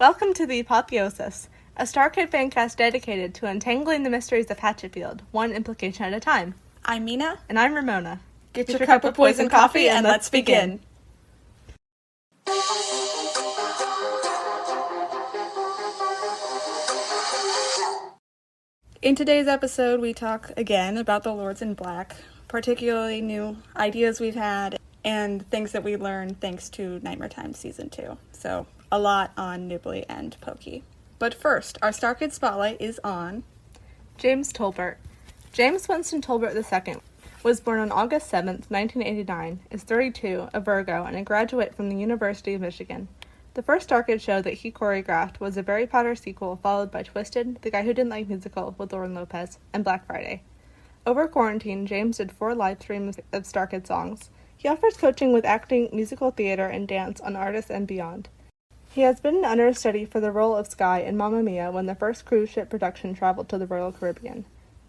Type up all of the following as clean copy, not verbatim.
Welcome to the Apotheosis, a StarKid fancast dedicated to untangling the mysteries of Hatchetfield, one implication at a time. I'm Mina. And I'm Ramona. Get your cup of poison coffee and let's begin. In today's episode, we talk again about the Lords in Black, particularly new ideas we've had and things that we learned thanks to Nightmare Time Season 2. So, a lot on Nibbly and Pokey. But first, our StarKid Spotlight is on James Tolbert. James Winston Tolbert II was born on August 7th, 1989, is 32, a Virgo, and a graduate from the University of Michigan. The first StarKid show that he choreographed was a Harry Potter sequel, followed by Twisted, The Guy Who Didn't Like Musical with Lauren Lopez, and Black Friday. Over quarantine, James did 4 live streams of StarKid songs. He offers coaching with acting, musical theater, and dance on Artists and Beyond. He has been an understudy for the role of Sky in Mamma Mia when the first cruise ship production traveled to the Royal Caribbean.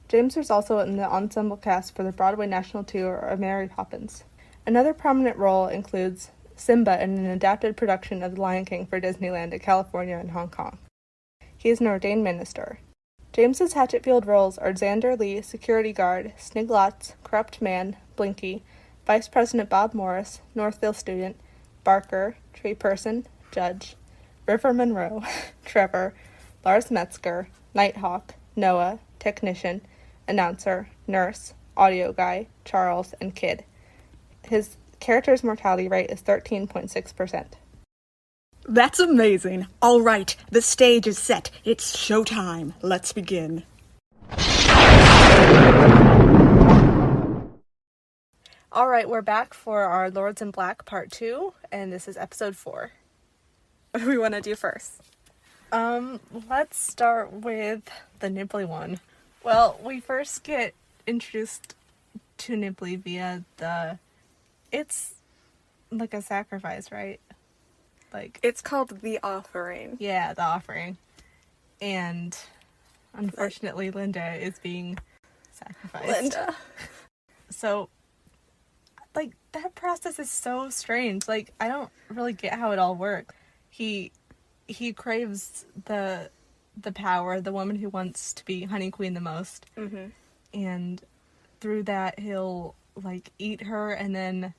James was also in the ensemble cast for the Broadway national tour of Mary Poppins. Another prominent role includes Simba in an adapted production of The Lion King for Disneyland in California and Hong Kong. He is an ordained minister. James's Hatchetfield roles are Xander Lee, security guard, Sniglotz, corrupt man, Blinky, Vice President Bob Morris, Northville student, Barker, tree person, Judge, River Monroe, Trevor, Lars Metzger, Nighthawk, Noah, Technician, Announcer, Nurse, Audio Guy, Charles, and Kid. His character's mortality rate is 13.6%. That's amazing. All right, the stage is set. It's showtime. Let's begin. All right, we're back for our Lords in Black Part 2, and this is Episode 4. What do we want to do first? Let's start with the Nibbly one. Well, we first get introduced to Nibbly via it's like a sacrifice, right? Like, it's called The Offering. Yeah, the offering. And unfortunately, Linda is being sacrificed. Linda. So, like, that process is so strange. Like, I don't really get how it all works. He craves the power, the woman who wants to be Honey Queen the most. Mm-hmm. And through that, he'll, like, eat her and then,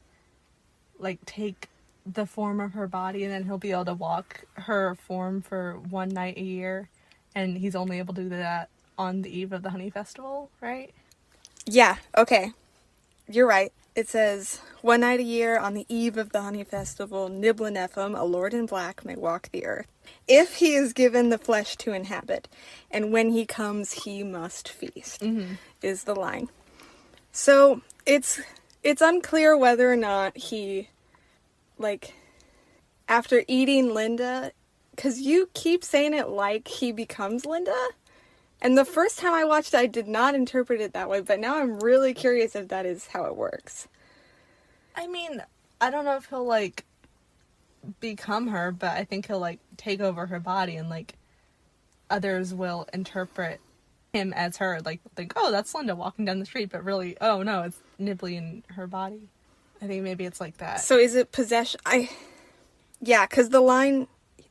like, take the form of her body, and then he'll be able to walk her form for one night a year. And he's only able to do that on the eve of the Honey Festival, right? Yeah, okay. You're right. It says, one night a year on the eve of the Honey Festival, Nibblenephim, a lord in black, may walk the earth. If he is given the flesh to inhabit, and when he comes, he must feast, is the line. So, it's unclear whether or not he, like, after eating Linda, because you keep saying it like he becomes Linda. And the first time I watched it, I did not interpret it that way, but now I'm really curious if that is how it works. I mean, I don't know if he'll, like, become her, but I think he'll, like, take over her body, and, like, others will interpret him as her, like, think, oh, that's Linda walking down the street, but really, oh, no, it's Nibbly in her body. I think maybe it's like that. So is it possession? Yeah, because the line,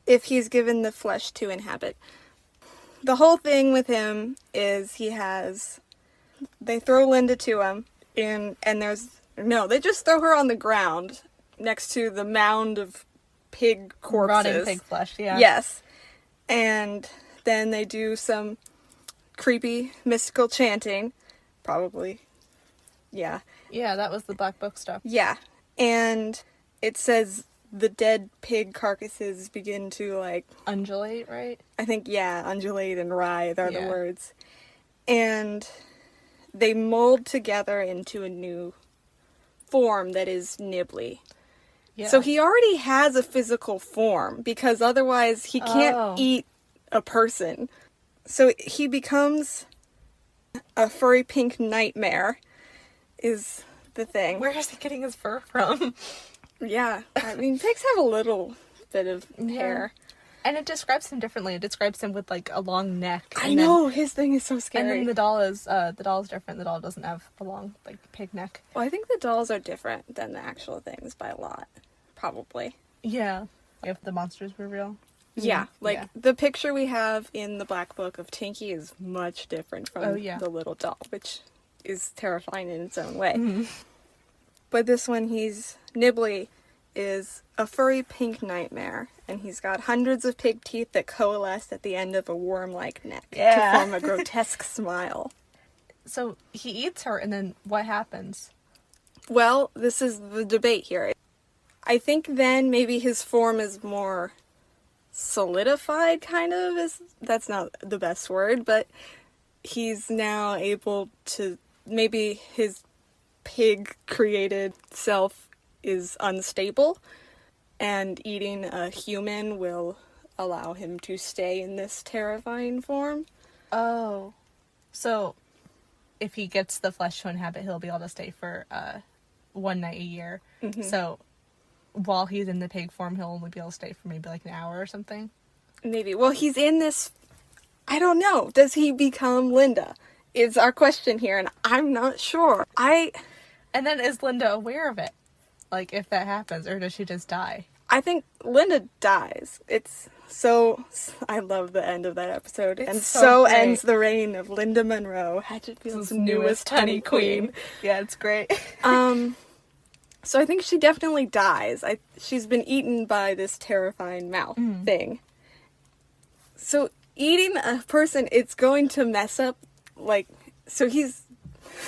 if he's given the flesh to inhabit. The whole thing with him is they throw Linda to him, and they just throw her on the ground next to the mound of pig corpses. Rotting pig flesh, yeah. Yes. And then they do some creepy, mystical chanting. Probably. Yeah. Yeah, that was the Black Book stuff. Yeah. And it says the dead pig carcasses begin to, like, undulate, right? I think, yeah, undulate and writhe are the words. And they mold together into a new form that is Nibbly. Yeah. So he already has a physical form, because otherwise he can't eat a person. So he becomes a furry pink nightmare, is the thing. Where is he getting his fur from? Yeah, I mean, pigs have a little bit of hair. And it describes him differently. It describes him with, like, a long neck. I know, his thing is so scary. And then the doll is different. The doll doesn't have a long, like, pig neck. Well, I think the dolls are different than the actual things by a lot. Probably. Yeah. If the monsters were real. Yeah, like Yeah. the picture we have in the Black Book of Tinky is much different from the little doll, which is terrifying in its own way. Mhm. But this one, Nibbly is a furry pink nightmare, and he's got hundreds of pig teeth that coalesce at the end of a worm-like neck to form a grotesque smile. So he eats her, and then what happens? Well, this is the debate here. I think then maybe his form is more solidified, kind of. That's not the best word, but he's now able to, maybe his pig-created self is unstable, and eating a human will allow him to stay in this terrifying form. Oh. So if he gets the flesh to inhabit, he'll be able to stay for 1 night a year. Mm-hmm. So while he's in the pig form, he'll only be able to stay for maybe like an hour or something. Maybe. Well, he's in this... I don't know. Does he become Linda? Is our question here, and I'm not sure. And then is Linda aware of it? Like, if that happens, or does she just die? I think Linda dies. It's so... I love the end of that episode. It's and so great. ends the reign of Linda Monroe, Hatchetfield's newest honey queen. Yeah, it's great. So I think she definitely dies. She's been eaten by this terrifying mouth thing. So eating a person, it's going to mess up, like... So he's...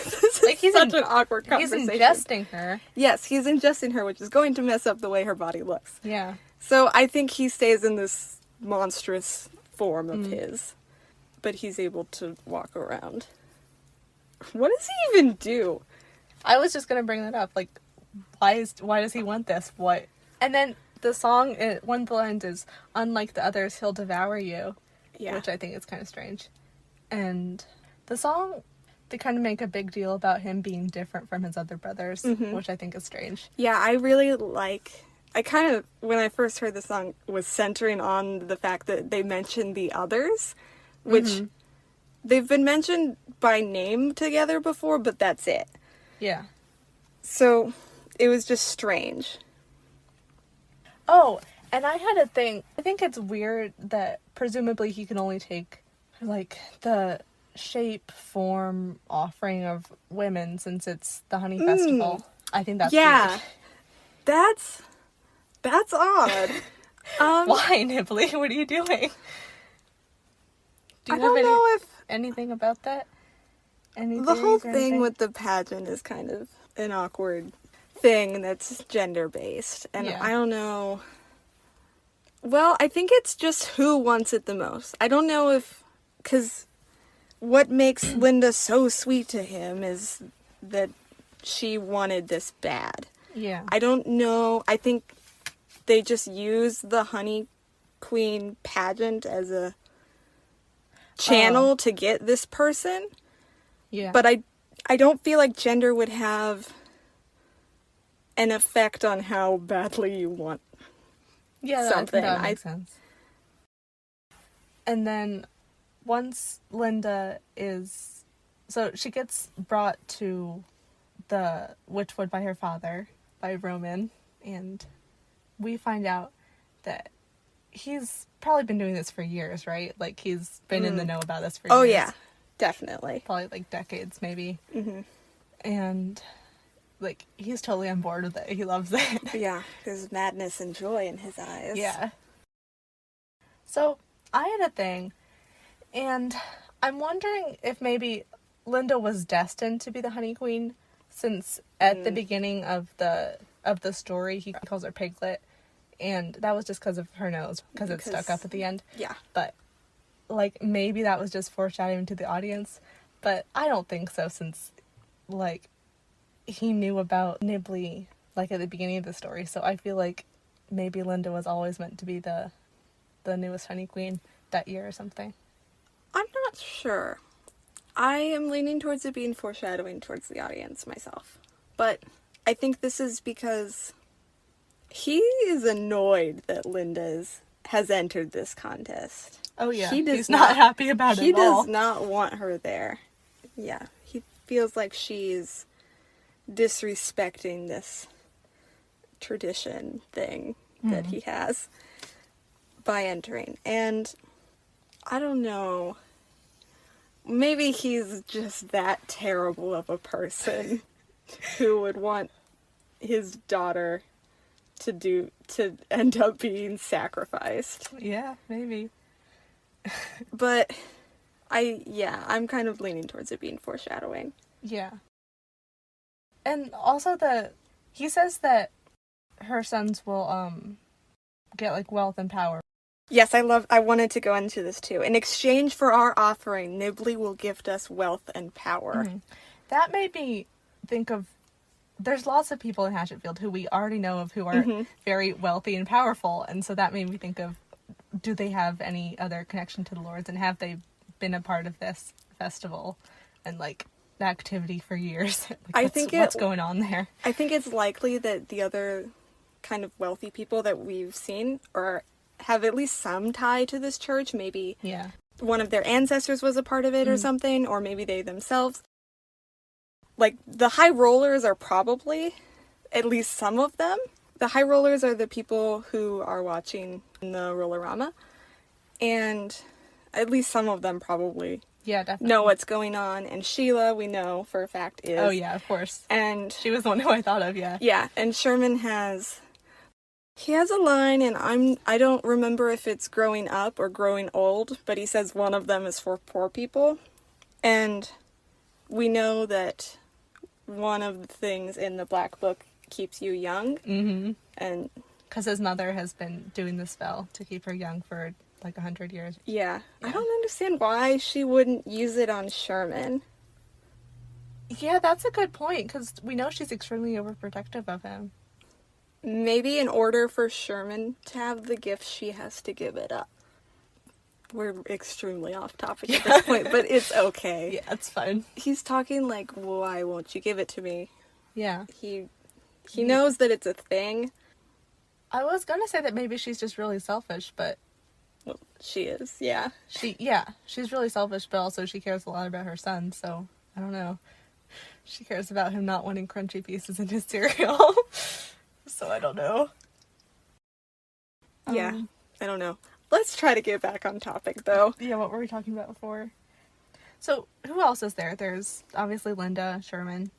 This is he's such an awkward conversation. He's ingesting her. Yes, he's ingesting her, which is going to mess up the way her body looks. Yeah. So I think he stays in this monstrous form of his. But he's able to walk around. What does he even do? I was just gonna bring that up. Like, why does he want this? What? And then the song, one of the lines is, "Unlike the others, he'll devour you," which I think is kind of strange. And the song, they kind of make a big deal about him being different from his other brothers, which I think is strange. Yeah, I really like... I kind of, when I first heard the song, was centering on the fact that they mentioned the others, which they've been mentioned by name together before, but that's it. Yeah. So it was just strange. Oh, and I had a thing. I think it's weird that presumably he can only take, like, the shape, form, offering of women since it's the honey festival. I think that's weird. That's odd. Why, Nibbly? What are you doing? Do you have anything about that? The whole thing with the pageant is kind of an awkward thing that's gender-based. And I don't know... Well, I think it's just who wants it the most. I don't know if... Because what makes Linda so sweet to him is that she wanted this bad. Yeah. I don't know. I think they just use the Honey Queen pageant as a channel to get this person. Yeah. But I don't feel like gender would have an effect on how badly you want something. That makes sense. And then once Linda is... So she gets brought to the Witchwood by her father, by Roman, and we find out that he's probably been doing this for years, right? Like, he's been in the know about this for years. Oh, yeah. Definitely. Probably, like, decades, maybe. Mm-hmm. And, like, he's totally on board with it. He loves it. Yeah, there's madness and joy in his eyes. Yeah. So, I had a thing, and I'm wondering if maybe Linda was destined to be the Honey Queen, since at the beginning of the story, he calls her Piglet, and that was just because of her nose, because it stuck up at the end. Yeah. But, like, maybe that was just foreshadowing to the audience, but I don't think so, since, like, he knew about Nibbly, like, at the beginning of the story, so I feel like maybe Linda was always meant to be the newest Honey Queen that year or something. I'm not sure. I am leaning towards it being foreshadowing towards the audience myself. But I think this is because he is annoyed that Linda has entered this contest. Oh, yeah. He's not happy about it at all. He does not want her there. Yeah. He feels like she's disrespecting this tradition thing that he has. by entering. And I don't know. Maybe he's just that terrible of a person who would want his daughter to end up being sacrificed. Yeah, maybe. But I'm kind of leaning towards it being foreshadowing. Yeah. And also he says that her sons will get like wealth and power. Yes, I wanted to go into this too. In exchange for our offering, Nibbly will gift us wealth and power. Mm-hmm. That made me think of, there's lots of people in Hatchetfield who we already know of who are very wealthy and powerful, and so that made me think of, do they have any other connection to the lords, and have they been a part of this festival and like activity for years? Like, what's going on there? I think it's likely that the other kind of wealthy people that we've seen have at least some tie to this church. Maybe one of their ancestors was a part of it or something, or maybe they themselves. Like, the high rollers are probably, at least some of them. The high rollers are the people who are watching the Rollerama, and at least some of them probably know what's going on. And Sheila, we know for a fact, is. Oh yeah, of course. And she was the one who I thought of, yeah. Yeah, and Sherman has a line, and I don't remember if it's growing up or growing old, but he says one of them is for poor people. And we know that one of the things in the Black Book keeps you young. Mm-hmm. And because his mother has been doing the spell to keep her young for like 100 years. Yeah. I don't understand why she wouldn't use it on Sherman. Yeah, that's a good point, because we know she's extremely overprotective of him. Maybe in order for Sherman to have the gift, she has to give it up. We're extremely off topic at this point, but it's okay. Yeah, it's fine. He's talking like, why won't you give it to me? Yeah. He knows that it's a thing. I was gonna say that maybe she's just really selfish, but... Well, she is, yeah. She's really selfish, but also she cares a lot about her son, so I don't know. She cares about him not wanting crunchy pieces in his cereal. So I don't know. Yeah, I don't know. Let's try to get back on topic, though. Yeah, what were we talking about before? So, who else is there? There's obviously Linda, Sherman.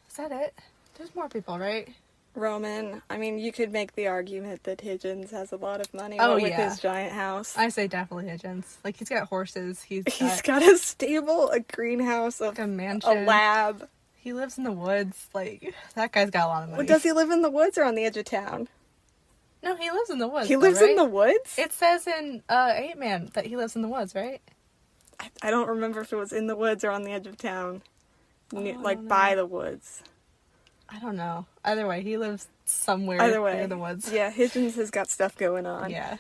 Is that it? There's more people, right? Roman. I mean, you could make the argument that Higgins has a lot of money with his giant house. I say definitely Higgins. Like, he's got horses. He's got a stable, a greenhouse, like a mansion, a lab. He lives in the woods. Like, that guy's got a lot of money. Well, does he live in the woods or on the edge of town? No, he lives in the woods. He lives in the woods? It says in 8-Man that he lives in the woods, right? I don't remember if it was in the woods or on the edge of town. By the woods. I don't know. Either way, he lives somewhere near the woods. Yeah, Higgins has got stuff going on. Yeah.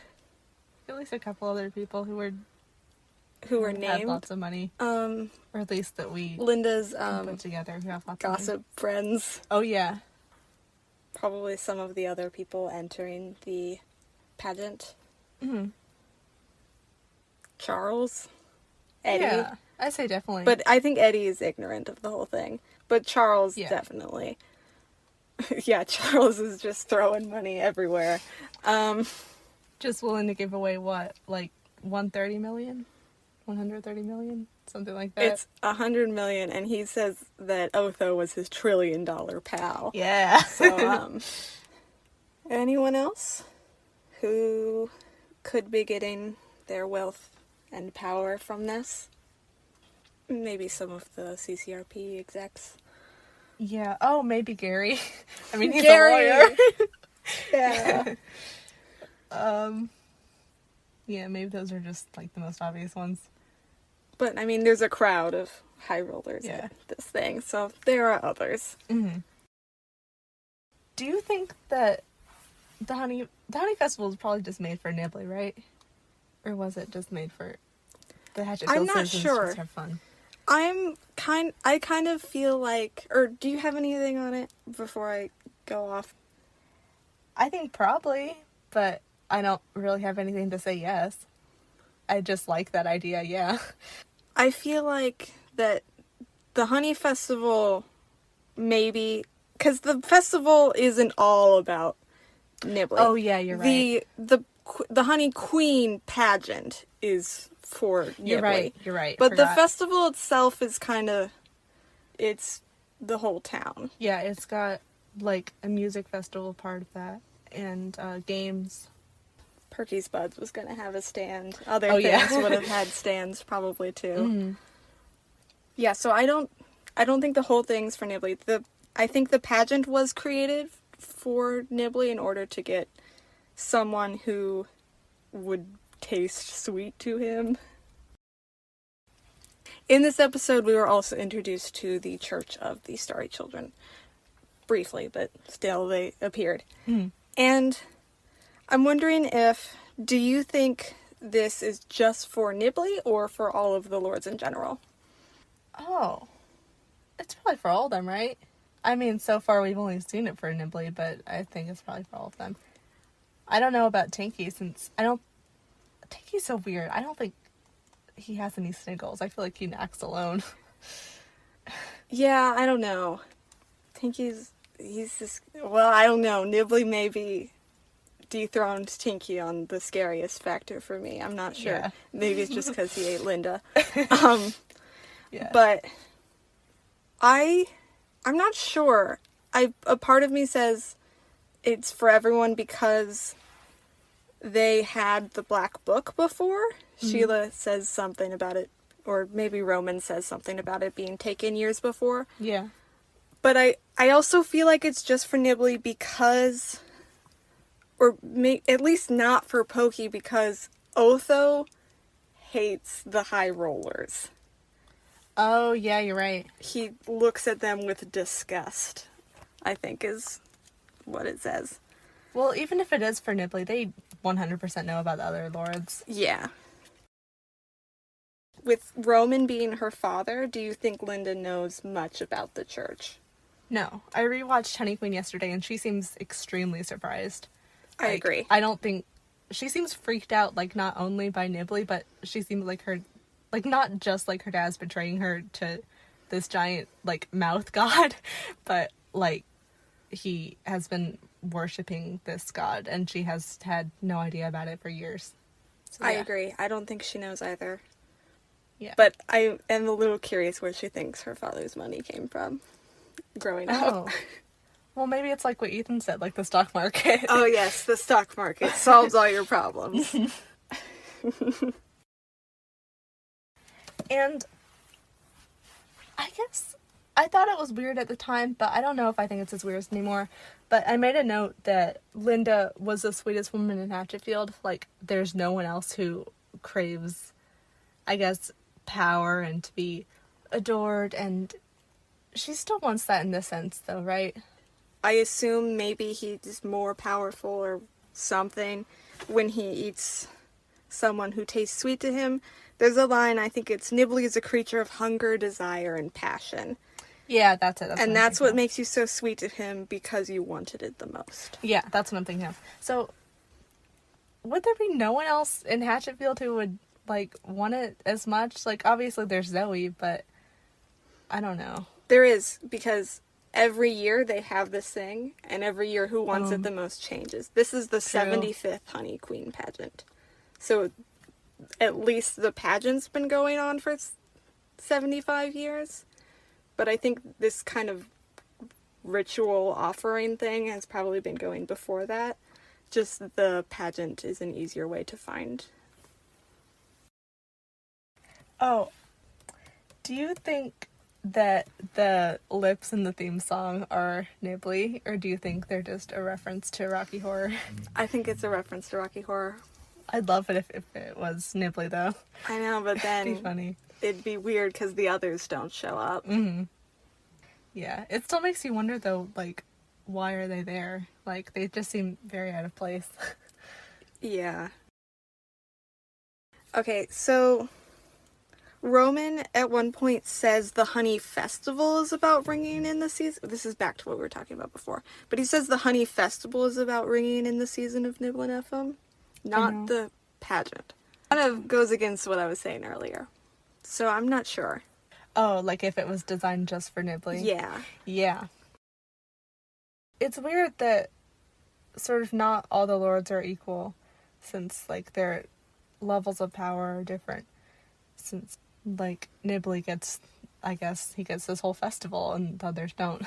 At least a couple other people who were named. Have lots of money. Or at least that we Linda's put together who have lots gossip of money. Friends. Oh yeah. Probably some of the other people entering the pageant. Mm-hmm. Charles. Eddie. Yeah, I say definitely. But I think Eddie is ignorant of the whole thing. But Charles definitely. Yeah, Charles is just throwing money everywhere. Just willing to give away what? Like 130 million? 130 million? Something like that. It's 100 million, and he says that Otho was his $1 trillion pal. Yeah. So, anyone else who could be getting their wealth and power from this? Maybe some of the CCRP execs. Yeah. Oh, maybe Gary. I mean, he's Gary. a lawyer. Yeah. Yeah, maybe those are just, like, the most obvious ones. But, I mean, there's a crowd of high rollers at this thing, so there are others. Mm-hmm. Do you think that the Honey Festival was probably just made for Nibbly, right? Or was it just made for the Hatchetfield I'm not citizens sure. to just have fun? I kind of feel like, or do you have anything on it before I go off? I think probably, but I don't really have anything to say yes. I just like that idea, yeah. I feel like that the Honey Festival, maybe, because the festival isn't all about Nibbly. Oh yeah, you're right. the Honey Queen pageant is for Nibbly. You're right. But the festival itself is kind of, it's the whole town. Yeah, it's got, like, a music festival part of that, and games. Perky's Buds was going to have a stand. Other things would have had stands probably too. Mm-hmm. Yeah, so I don't think the whole thing's for Nibbly. I think the pageant was created for Nibbly in order to get someone who would taste sweet to him. In this episode, we were also introduced to the Church of the Starry Children. Briefly, but still they appeared. Mm. And I'm wondering do you think this is just for Nibbly or for all of the lords in general? Oh. It's probably for all of them, right? I mean, so far we've only seen it for Nibbly, but I think it's probably for all of them. I don't know about Tinky since Tinky's so weird. I don't think he has any sniggles. I feel like he acts alone. Yeah, I don't know. Tinky's, I don't know. Nibbly maybe dethroned Tinky on the scariest factor for me. I'm not sure. Yeah. Maybe it's just because he ate Linda. Yeah. But I'm not sure. A part of me says it's for everyone because they had the Black Book before. Mm-hmm. Sheila says something about it, or maybe Roman says something about it being taken years before. Yeah. But I also feel like it's just for Nibbly because, or at least not for Pokey, because Otho hates the high rollers. Oh, yeah, you're right. He looks at them with disgust, I think is what it says. Well, even if it is for Nibbly, they 100% know about the other lords. Yeah. With Roman being her father, do you think Linda knows much about the church? No. I rewatched Honey Queen yesterday, and she seems extremely surprised. I agree. I don't think... She seems freaked out, like, not only by Nibbly, but she seems like her... Like, not just, like, her dad's betraying her to this giant, like, mouth god, but, like, he has been worshipping this god, and she has had no idea about it for years. So, I agree. I don't think she knows either. Yeah. But I am a little curious where she thinks her father's money came from growing up. Oh. Well, maybe it's like what Ethan said, like the stock market. Oh, yes, the stock market solves all your problems. And I guess I thought it was weird at the time, but I don't know if I think it's as weird anymore. But I made a note that Linda was the sweetest woman in Hatchetfield. Like, there's no one else who craves, I guess, power and to be adored, and she still wants that in this sense, though, right? I assume maybe he's more powerful or something when he eats someone who tastes sweet to him. There's a line, I think it's, Nibbly is a creature of hunger, desire, and passion. Yeah, that's it. That's what makes you so sweet to him, because you wanted it the most. Yeah, that's what I'm thinking of. So, would there be no one else in Hatchetfield who would, like, want it as much? Like, obviously there's Zoe, but I don't know. There is, because every year they have this thing, and every year who wants it the most changes. This is the True. 75th Honey Queen pageant. So, at least the pageant's been going on for 75 years. But I think this kind of ritual offering thing has probably been going before that. Just the pageant is an easier way to find. Oh, do you think that the lips in the theme song are Nibbly, or do you think they're just a reference to Rocky Horror? I think it's a reference to Rocky Horror. I'd love it if it was Nibbly, though. I know, but then It'd be funny. It'd be weird because the others don't show up. Mm-hmm. Yeah, it still makes you wonder, though, like, why are they there? Like, they just seem very out of place. Yeah. Okay, so Roman at one point says the Honey Festival is about ringing in the season. This is back to what we were talking about before. But he says the Honey Festival is about ringing in the season of Nibblenephim, not the pageant. Kind of goes against what I was saying earlier. So I'm not sure. Oh, like if it was designed just for Nibbly? Yeah. Yeah. It's weird that sort of not all the lords are equal. since, like, their levels of power are different. Since, like, Nibbly gets, I guess, he gets this whole festival and the others don't.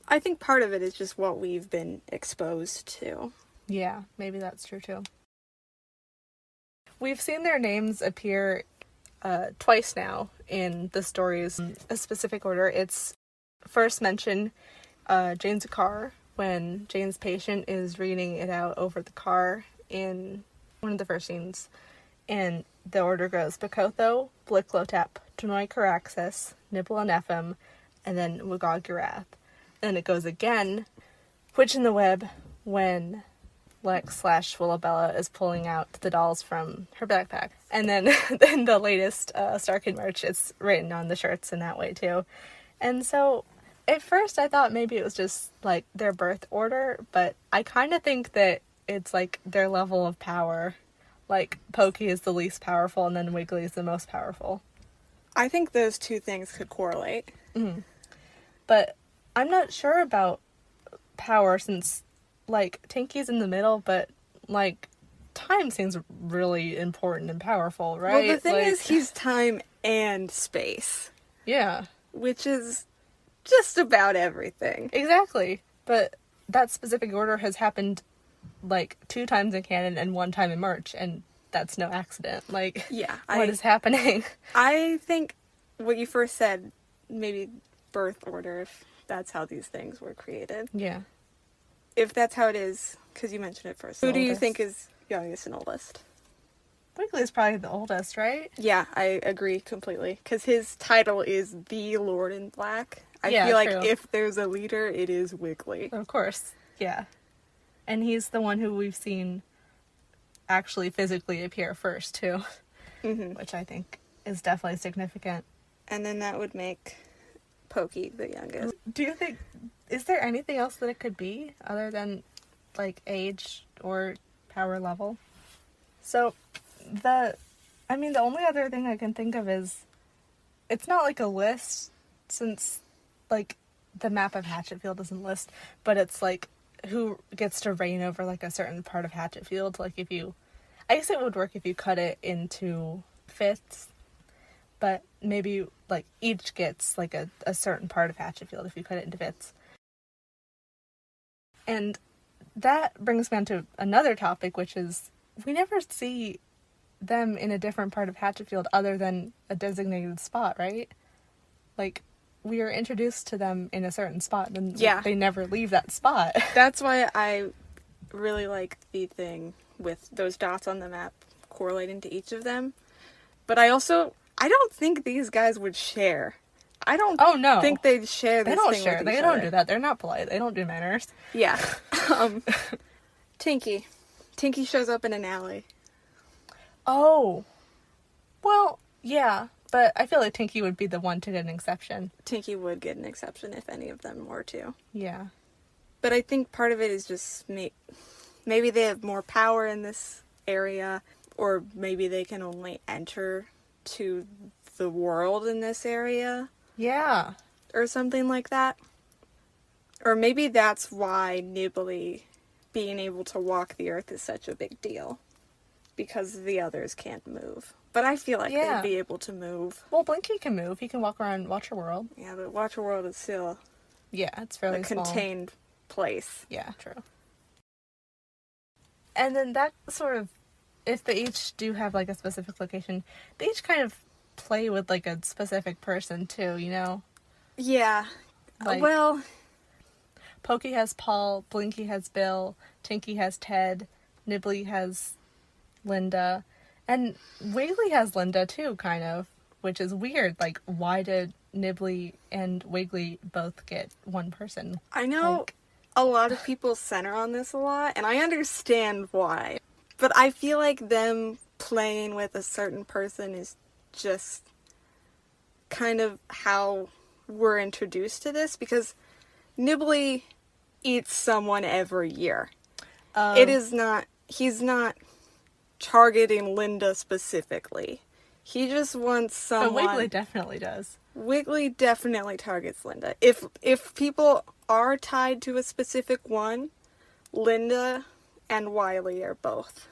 I think part of it is just what we've been exposed to. Yeah, maybe that's true too. We've seen their names appear twice now in the stories in a specific order. It's first mentioned Jane's car, when Jane's patient is reading it out over the car in one of the first scenes. And the order goes Pokotho, Bliklotep, Karaxis, Nibblenephim, and then Wiggog Y'wrath. And it goes again, Witch in the Web, when Lex/Willabella is pulling out the dolls from her backpack. And then in the latest StarKid merch, it's written on the shirts in that way too. And so at first I thought maybe it was just like their birth order, but I kind of think that it's like their level of power. Like Pokey is the least powerful and then Wiggly is the most powerful. I think those two things could correlate. Mm-hmm. But I'm not sure about power since, like, Tinky's in the middle, but, like, time seems really important and powerful, right? Well, the thing like, is, he's time and space. Yeah. Which is just about everything. Exactly. But that specific order has happened, like, 2 times in canon and 1 time in merch, and that's no accident. Like, yeah, what is happening? I think what you first said, maybe birth order, if that's how these things were created. Yeah. If that's how it is, because you mentioned it first, who do you think is youngest and oldest? Wiggly's probably the oldest, right? Yeah, I agree completely. Because his title is the Lord in Black. I feel true. like if there's a leader, it is Wiggly. Of course. Yeah. And he's the one who we've seen actually physically appear first, too. Mm-hmm. Which I think is definitely significant. And then that would make Pokey the youngest. Do you think, is there anything else that it could be other than, like, age or power level? So, the only other thing I can think of is, it's not like a list, since, like, the map of Hatchetfield doesn't list, but it's, like, who gets to reign over, like, a certain part of Hatchetfield. Like, I guess it would work if you cut it into fifths, but maybe, like, each gets, like, a certain part of Hatchetfield if you cut it into fifths. And that brings me on to another topic, which is, we never see them in a different part of Hatchetfield other than a designated spot, right? Like, we are introduced to them in a certain spot, and they never leave that spot. That's why I really like the thing with those dots on the map correlating to each of them. But I don't think these guys would share. I don't think they'd share this thing with each other. They don't do that. They're not polite. They don't do manners. Yeah. Tinky. Tinky shows up in an alley. Oh. Well, yeah. But I feel like Tinky would be the one to get an exception. Tinky would get an exception if any of them were to. Yeah. But I think part of it is just maybe they have more power in this area, or maybe they can only enter to the world in this area. Yeah. Or something like that. Or maybe that's why Nibbly being able to walk the earth is such a big deal. Because the others can't move. But I feel like they'd be able to move. Well, Blinky can move. He can walk around Watcher World. Yeah, but Watcher World is still it's fairly small. Contained place. Yeah, true. And then that sort of, if they each do have, like, a specific location, they each kind of play with, like, a specific person, too, you know? Yeah. Like, well, Pokey has Paul, Blinky has Bill, Tinky has Ted, Nibbly has Linda, and Wiggly has Linda, too, kind of, which is weird. Like, why did Nibbly and Wiggly both get one person? I know, like, a lot of people center on this a lot, and I understand why. But I feel like them playing with a certain person is just kind of how we're introduced to this, because Nibbly eats someone every year. He's not targeting Linda specifically. He just wants someone... But Wiggly definitely does. Wiggly definitely targets Linda. If people are tied to a specific one, Linda and Wiley are both.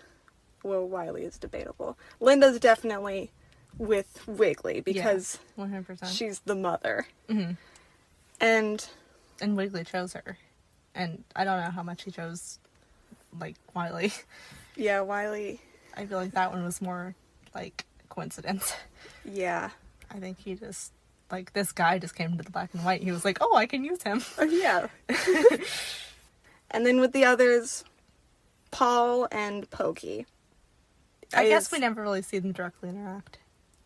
well, Wiley is debatable. Linda's definitely with Wiggly because 100%. she's the mother. Mm-hmm. And Wiggly chose her. And I don't know how much he chose, like, Wiley. yeah, Wiley. I feel like that one was more, like, coincidence. Yeah. I think he just, like, this guy just came to the black and white. He was like, oh, I can use him. Oh, yeah. And then with the others, Paul and Pokey. I guess we never really see them directly interact.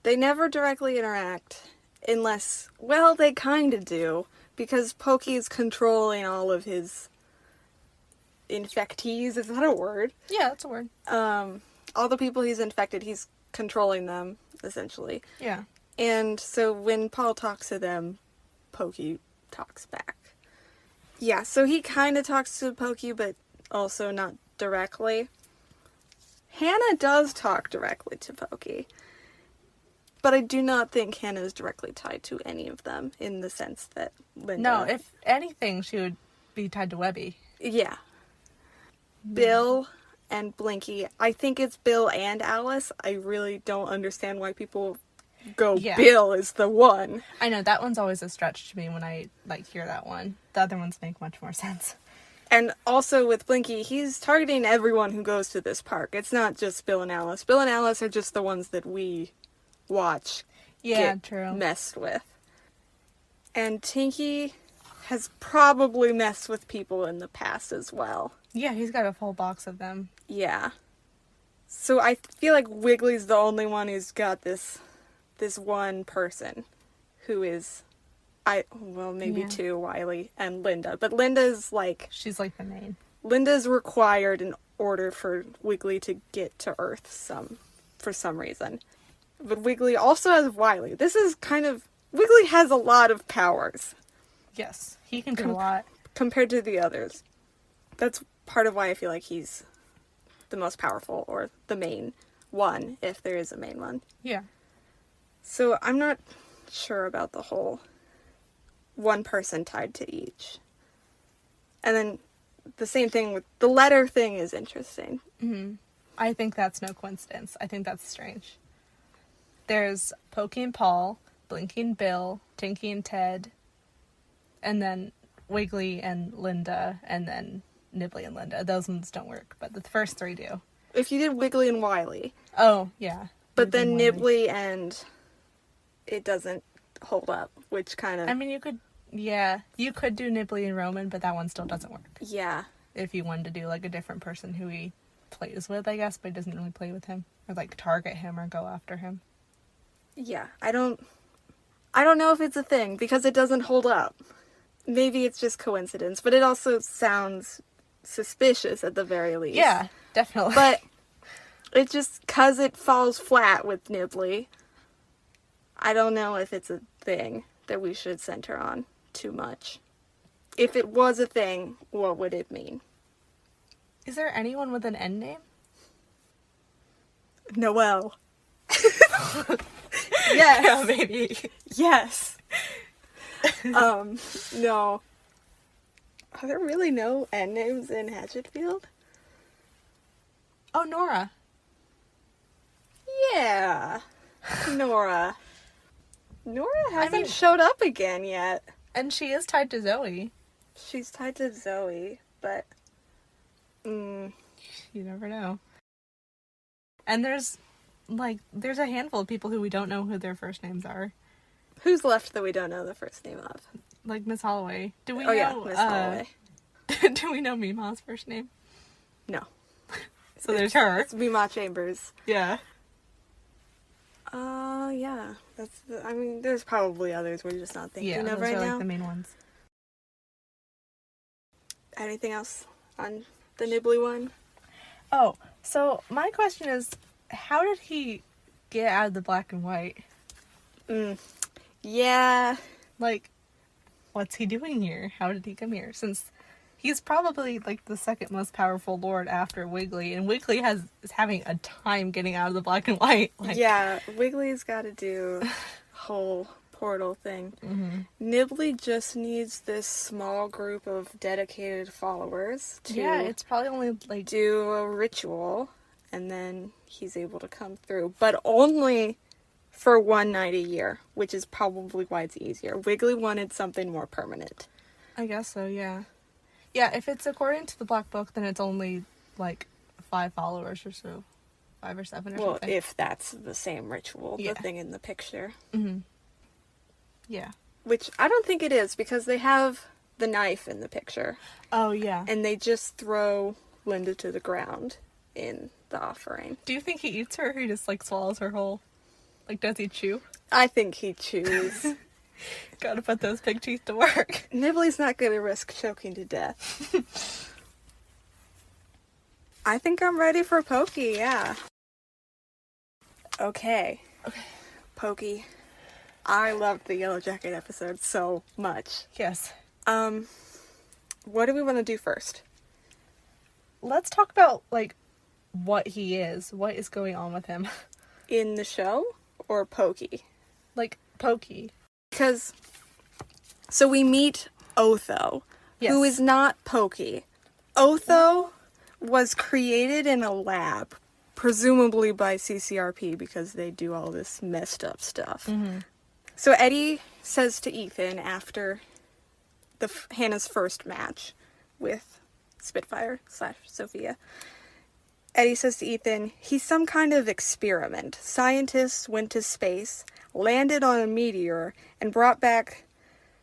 They never directly interact unless, well, they kind of do, because Pokey's controlling all of his infectees. Is that a word? Yeah, that's a word. All the people he's infected, he's controlling them, essentially. Yeah. And so when Paul talks to them, Pokey talks back. Yeah, so he kind of talks to Pokey, but also not directly. Hannah does talk directly to Pokey. But I do not think Hannah is directly tied to any of them in the sense that Linda... No, if anything, she would be tied to Webby. Yeah. Bill and Blinky. I think it's Bill and Alice. I really don't understand why people go, Bill is the one. I know, that one's always a stretch to me when I, like, hear that one. The other ones make much more sense. And also with Blinky, he's targeting everyone who goes to this park. It's not just Bill and Alice. Bill and Alice are just the ones that we watch get messed with. And Tinky has probably messed with people in the past as well. Yeah, he's got a full box of them. Yeah. So I feel like Wiggly's the only one who's got this one person who is, maybe two, Wiley and Linda. But Linda's like... She's like the main. Linda's required in order for Wiggly to get to Earth for some reason. But Wiggly also has Wiley. This is kind of... Wiggly has a lot of powers. Yes, he can do a lot. Compared to the others. That's part of why I feel like he's the most powerful, or the main one, if there is a main one. Yeah. So I'm not sure about the whole one person tied to each. And then the same thing with the letter thing is interesting. Mm-hmm. I think that's no coincidence. I think that's strange. There's Pokey and Paul, Blinky and Bill, Tinky and Ted, and then Wiggly and Linda, and then Nibbly and Linda. Those ones don't work, but the first three do. If you did Wiggly and Wiley. Oh, yeah. But then Nibbly and it doesn't hold up, which kind of... I mean, you could do Nibbly and Roman, but that one still doesn't work. Yeah. If you wanted to do, like, a different person who he plays with, I guess, but he doesn't really play with him. Or, like, target him or go after him. Yeah, I don't know if it's a thing, because it doesn't hold up. Maybe it's just coincidence, but it also sounds suspicious at the very least. Yeah, definitely. But it just, 'cause it falls flat with Nibbly, I don't know if it's a thing that we should center on too much. If it was a thing, what would it mean? Is there anyone with an N name? Noelle. Yes. Yeah, maybe. Yes. No. Are there really no N names in Hatchetfield? Oh, Nora. Yeah. Nora. Nora hasn't showed up again yet. And she is tied to Zoe. She's tied to Zoe, but... You never know. And there's a handful of people who we don't know who their first names are. Who's left that we don't know the first name of? Like Miss Holloway. Do we know? Yeah, Miss Holloway. Do we know Mima's first name? No. So there's her. It's Mima Chambers. Yeah. Yeah. There's probably others we're just not thinking of right now. Yeah, those are the main ones. Anything else on the Nibbly one? Oh, so my question is, how did he get out of the black and white? Yeah. Like, what's he doing here? How did he come here? Since he's probably, like, the second most powerful lord after Wiggly, and Wiggly is having a time getting out of the black and white. Like... Yeah, Wiggly's got to do whole portal thing. Mm-hmm. Nibbly just needs this small group of dedicated followers to it's probably only, like... do a ritual, and then he's able to come through. But only for one night a year, which is probably why it's easier. Wiggly wanted something more permanent. I guess so, yeah. Yeah, if it's according to the Black Book, then it's only, like, 5 followers or so. 5 or 7 or something. Well, if that's the same ritual, the thing in the picture. Mm-hmm. Yeah. Which I don't think it is, because they have the knife in the picture. Oh, yeah. And they just throw Linda to the ground in the offering. Do you think he eats her, or he just, like, swallows her whole? Like, does he chew? I think he chews. Gotta put those pig teeth to work. Nibbly's not gonna risk choking to death. I think I'm ready for Pokey, yeah. Okay. Pokey. I loved the Yellow Jacket episode so much. Yes. What do we want to do first? Let's talk about, like, what he is. What is going on with him? In the show? Or Pokey? Like, Pokey. Because, so we meet Otho, who is not Pokey. Otho was created in a lab, presumably by CCRP, because they do all this messed up stuff. Mm-hmm. So Eddie says to Ethan after Hannah's first match with Spitfire/Sophia, Eddie says to Ethan, he's some kind of experiment. Scientists went to space, landed on a meteor, and brought back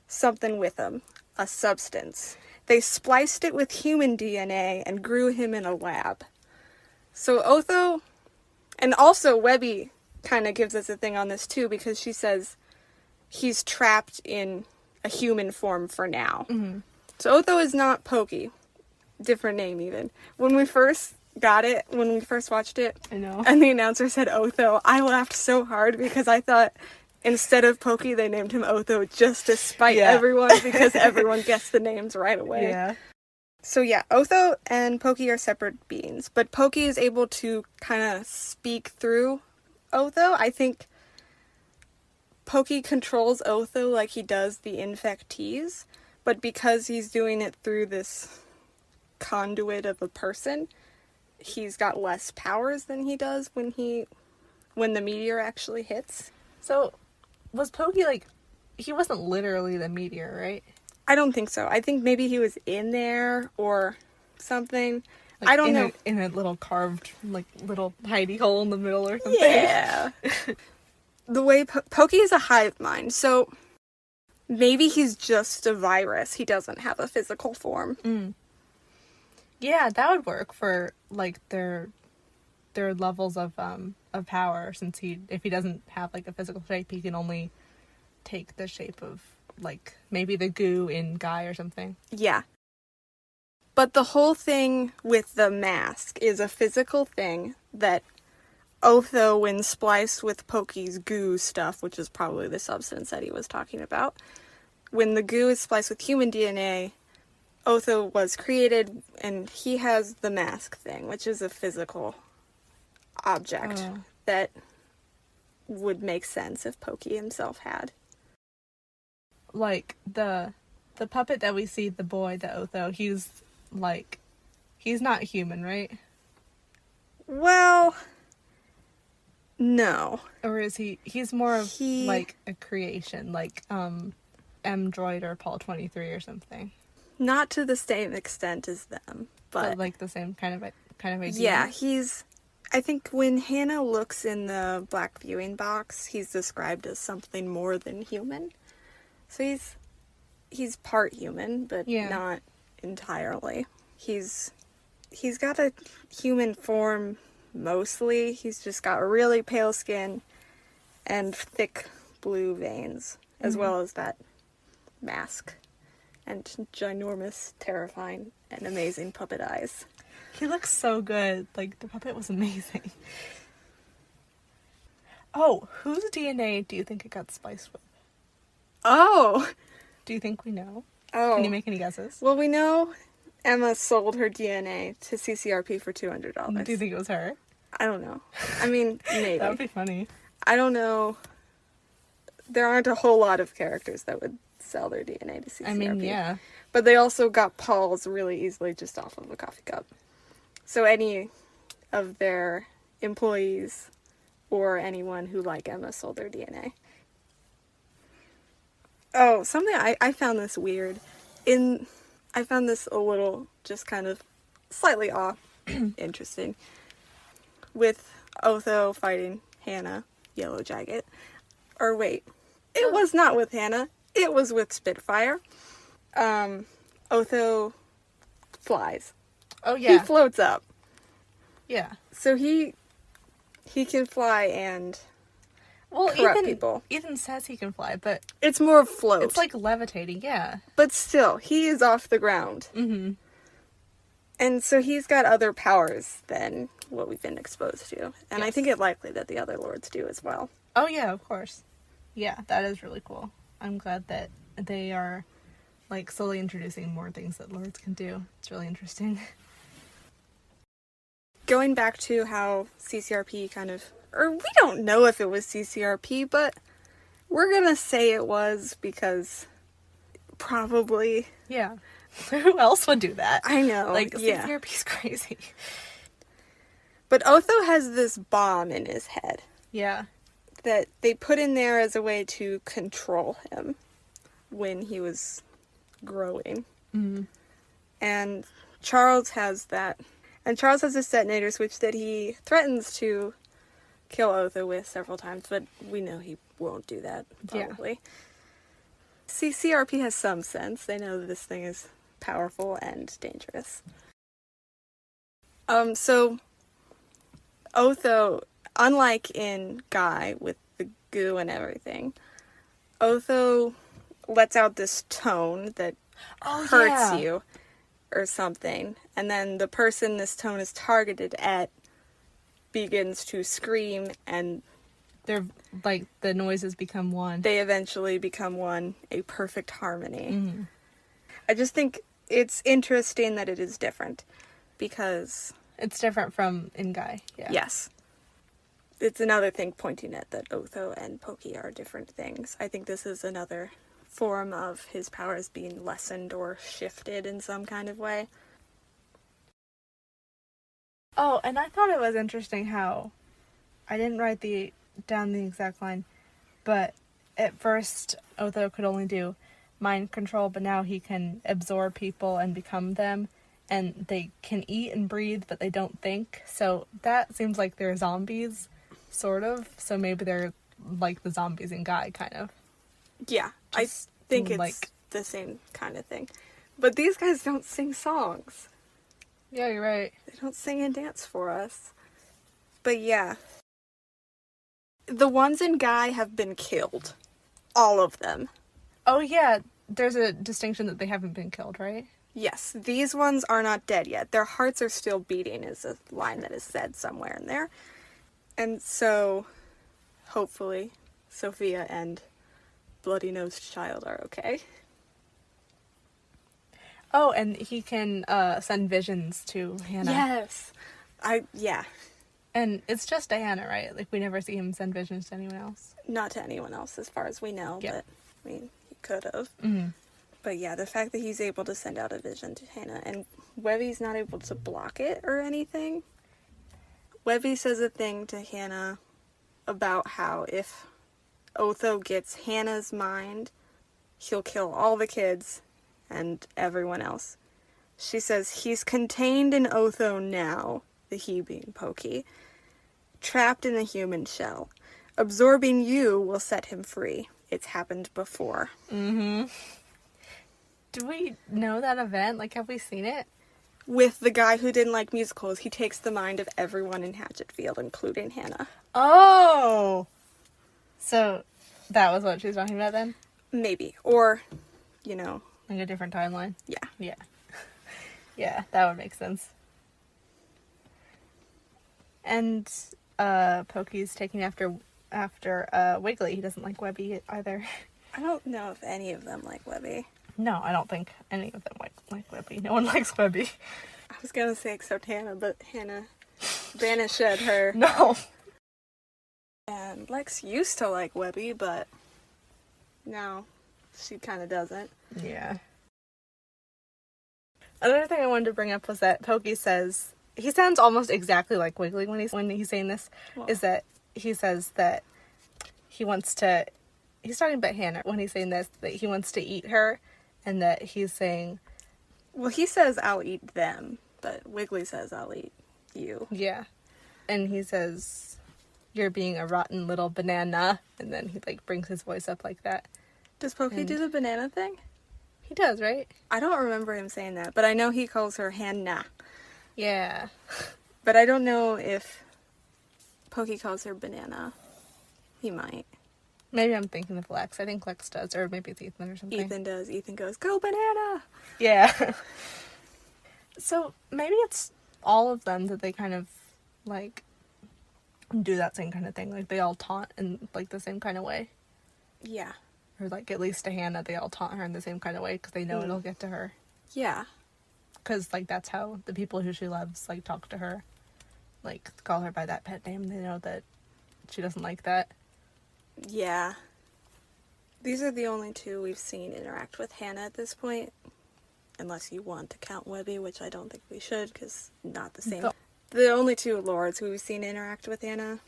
something with them. A substance. They spliced it with human DNA and grew him in a lab. So Otho, and also Webby kind of gives us a thing on this too, because she says he's trapped in a human form for now. Mm-hmm. So Otho is not Pokey. Different name even. When we first watched it, I know, and the announcer said Otho, I laughed so hard because I thought instead of Pokey they named him Otho just to spite everyone, because everyone guessed the names right away. Yeah. So yeah, Otho and Pokey are separate beings, but Pokey is able to kind of speak through Otho. I think Pokey controls Otho like he does the infectees, but because he's doing it through this conduit of a person, he's got less powers than he does when the meteor actually hits. So, was Pokey, like, he wasn't literally the meteor, right? I don't think so. I think maybe he was in there or something. Like I don't know. In a little carved, like, little hidey hole in the middle or something. Yeah. The way Pokey is a hive mind, so maybe he's just a virus. He doesn't have a physical form. Mm. Yeah, that would work for, like, their levels of power, since if he doesn't have, like, a physical shape, he can only take the shape of, like, maybe the goo in Guy or something. Yeah. But the whole thing with the mask is a physical thing that Otho, when spliced with Pokey's goo stuff, which is probably the substance that he was talking about, when the goo is spliced with human DNA, Otho was created, and he has the mask thing, which is a physical object that would make sense if Pokey himself had. Like, the puppet that we see, the boy, the Otho, he's not human, right? Well, no. Or is he's more of, like, a creation, like, M-Droid or Paul 23 or something. Not to the same extent as them, but like the same kind of idea. Yeah, I think when Hannah looks in the black viewing box, he's described as something more than human. So he's part human, but not entirely. He's got a human form mostly. He's just got really pale skin and thick blue veins, as well as that mask. And ginormous, terrifying, and amazing puppet eyes. He looks so good. Like, the puppet was amazing. Oh, whose DNA do you think it got spliced with? Oh! Do you think we know? Oh. Can you make any guesses? Well, we know Emma sold her DNA to CCRP for $200. Do you think it was her? I don't know. I mean, maybe. That would be funny. I don't know. There aren't a whole lot of characters that would sell their DNA to CCRP. I mean, yeah. But they also got Paul's really easily just off of a coffee cup. So any of their employees or anyone who, like Emma, sold their DNA. Oh, something I found this weird. I found this a little just kind of slightly off. Interesting. With Otho fighting Hannah, Yellow Jacket. Or wait, it was not with Hannah. It was with Spitfire. Otho flies. Oh, yeah. He floats up. Yeah. So he can fly and corrupt people. Ethan says he can fly, but it's more of float. it's like levitating, yeah. But still, he is off the ground. Mm-hmm. And so he's got other powers than what we've been exposed to. And I think it likely that the other lords do as well. Oh, yeah, of course. Yeah, that is really cool. I'm glad that they are, like, slowly introducing more things that lords can do. It's really interesting. Going back to how CCRP kind of... Or we don't know if it was CCRP, but we're gonna say it was because probably... Yeah. Who else would do that? I know, Like, yeah. CCRP's crazy. But Otho has this bomb in his head Yeah. that they put in there as a way to control him when he was growing. Mm-hmm. And Charles has that. And Charles has this detonator switch that he threatens to kill Otho with several times, but we know he won't do that, probably. Yeah. CCRP has some sense. They know that this thing is powerful and dangerous. So Otho, unlike in Guy with the goo and everything, Otho lets out this tone that hurts you or something, and then the person this tone is targeted at begins to scream, and they're like the noises become one. They eventually become one, a perfect harmony. Mm-hmm. I just think it's interesting that it is different because it's different from in Guy. Yeah. Yes. It's another thing pointing at that Otho and Pokey are different things. I think this is another form of his powers being lessened or shifted in some kind of way. Oh, and I thought it was interesting how I didn't write down the exact line, but at first Otho could only do mind control, but now he can absorb people and become them, and they can eat and breathe, but they don't think. So that seems like they're zombies, sort of. So maybe they're like the zombies in Guy, kind of. Yeah, I think it's like the same kind of thing. But these guys don't sing songs. Yeah, you're right. They don't sing and dance for us. But yeah. The ones in Guy have been killed. All of them. Oh yeah, there's a distinction that they haven't been killed, right? Yes, these ones are not dead yet. Their hearts are still beating is a line that is said somewhere in there. And so, hopefully, Sophia and Bloody-Nosed Child are okay. Oh, and he can send visions to Hannah. Yes. Yeah. And it's just to Hannah, right? Like, we never see him send visions to anyone else. Not to anyone else, as far as we know, yeah. But, I mean, he could have. Mm-hmm. But yeah, the fact that he's able to send out a vision to Hannah, and Webby's not able to block it or anything. Webby says a thing to Hannah about how if Otho gets Hannah's mind, he'll kill all the kids and everyone else. She says, he's contained in Otho now, the he being Pokey, trapped in a human shell. Absorbing you will set him free. It's happened before. Mm-hmm. Do we know that event? Like, have we seen it? With the guy who didn't like musicals, he takes the mind of everyone in Hatchetfield, including Hannah. Oh! So, that was what she was talking about then? Maybe. Or, you know. Like a different timeline? Yeah. Yeah. Yeah, that would make sense. And, Pokey's taking after Wiggly. He doesn't like Webby either. I don't know if any of them like Webby. No, I don't think any of them like Webby. No one likes Webby. I was gonna say except Hannah, but Hannah banished her. No. And Lex used to like Webby, but now she kind of doesn't. Yeah. Another thing I wanted to bring up was that Pokey says he sounds almost exactly like Wiggly when he's saying this. Well, is that he says that he's talking about Hannah when he's saying this, that he wants to eat her, and that he's saying, well, he says, I'll eat them, but Wiggly says, I'll eat you. Yeah. And he says, you're being a rotten little banana, and then he, like, brings his voice up like that. Does Pokey do the banana thing? He does, right? I don't remember him saying that, but I know he calls her Hannah. Yeah. But I don't know if Pokey calls her banana. He might. Maybe I'm thinking of Lex. I think Lex does, or maybe it's Ethan or something. Ethan does. Ethan goes, go banana! Yeah. So, maybe it's all of them that they kind of, like, do that same kind of thing. Like, they all taunt in, like, the same kind of way. Yeah. Or, like, at least to Hannah, they all taunt her in the same kind of way, because they know it'll get to her. Yeah. Because, like, that's how the people who she loves, like, talk to her. Like, call her by that pet name. They know that she doesn't like that. Yeah. These are the only two we've seen interact with Hannah at this point. Unless you want to count Webby, which I don't think we should, because not the same. The only two lords who we've seen interact with Hannah.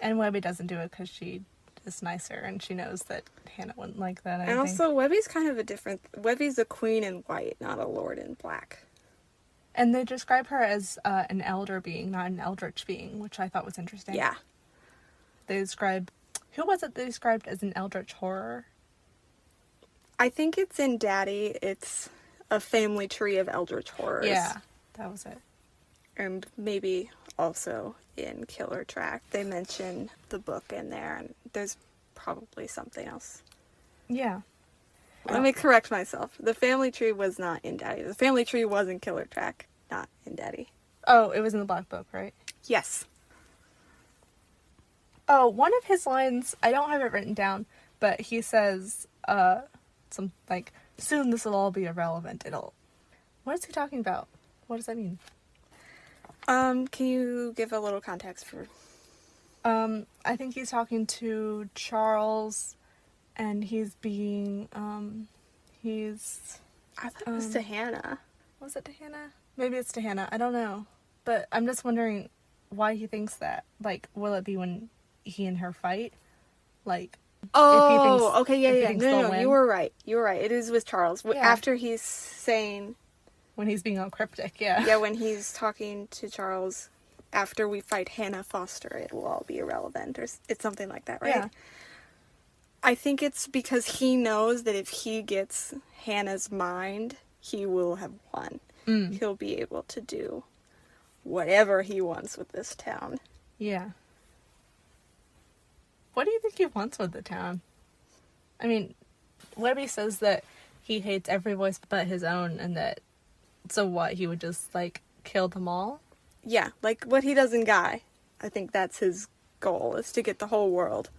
And Webby doesn't do it because she is nicer, and she knows that Hannah wouldn't like that, I think. Also, Webby's kind of a different... Webby's a queen in white, not a lord in black. And they describe her as an elder being, not an eldritch being, which I thought was interesting. Yeah. They describe... Who was it they described as an eldritch horror? I think it's in Daddy. It's a family tree of eldritch horrors. Yeah, that was it. And maybe also in Killer Track. They mention the book in there, and there's probably something else. Yeah. Let me correct myself. The family tree was not in Daddy. The family tree was in Killer Track, not in Daddy. Oh, it was in the Black Book, right? Yes. Oh, one of his lines, I don't have it written down, but he says, some, like, soon this will all be irrelevant. What is he talking about? What does that mean? Can you give a little context for... I think he's talking to Charles, and he's being, I thought it was to Hannah. Was it to Hannah? Maybe it's to Hannah. I don't know. But I'm just wondering why he thinks that. Like, will it be when he and her fight? Like, okay, yeah. No, win? you were right. It is with Charles. Yeah. After he's saying... When he's being all cryptic, yeah. Yeah, when he's talking to Charles, after we fight Hannah Foster, it will all be irrelevant, or it's something like that, right? Yeah. I think it's because he knows that if he gets Hannah's mind, he will have won. He'll be able to do whatever he wants with this town. Yeah. What do you think he wants with the town? I mean, Webby says that he hates every voice but his own, and that, so what, he would just, like, kill them all? Yeah, like what he does in Guy. I think that's his goal, is to get the whole world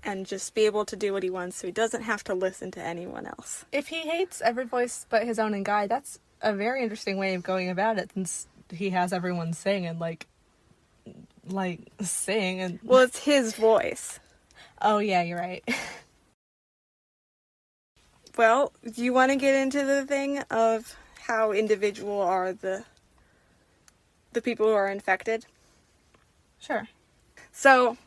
and just be able to do what he wants so he doesn't have to listen to anyone else. If he hates every voice but his own and Guy, that's a very interesting way of going about it, since he has everyone sing and, like sing and... Well, it's his voice. Oh, yeah, you're right. Well, do you want to get into the thing of how individual are the people who are infected? Sure. So,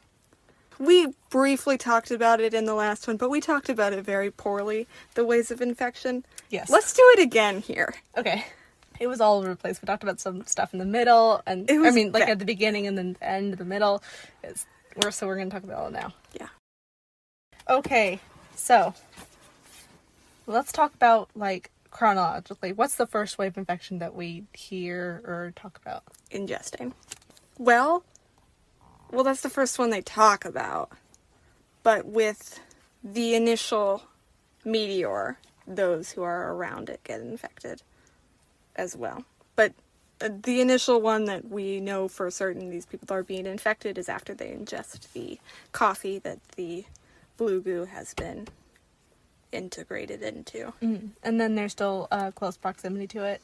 we briefly talked about it in the last one, but we talked about it very poorly, the ways of infection. Yes. Let's do it again here. Okay. It was all over the place. We talked about some stuff in the middle, and at the beginning and then the end of the middle. So we're going to talk about it now. Yeah. Okay, so let's talk about, like, chronologically. What's the first wave of infection that we hear or talk about? Ingesting. Well, that's the first one they talk about. But with the initial meteor, those who are around it get infected as well. But the initial one that we know for certain these people are being infected is after they ingest the coffee that the blue goo has been integrated into. Mm-hmm. And then there's still close proximity to it.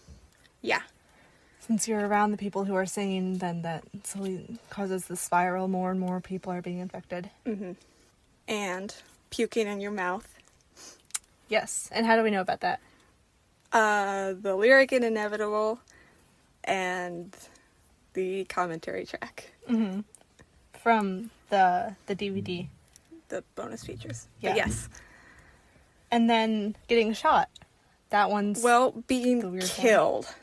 Yeah. Since you're around the people who are singing, then that slowly causes the spiral. More and more people are being infected. Mm-hmm. And puking in your mouth. Yes. And how do we know about that? The lyric in Inevitable and the commentary track. Mm-hmm. From the DVD. The bonus features. Yeah. But yes. And then getting shot. That one's... Well, being killed. Thing.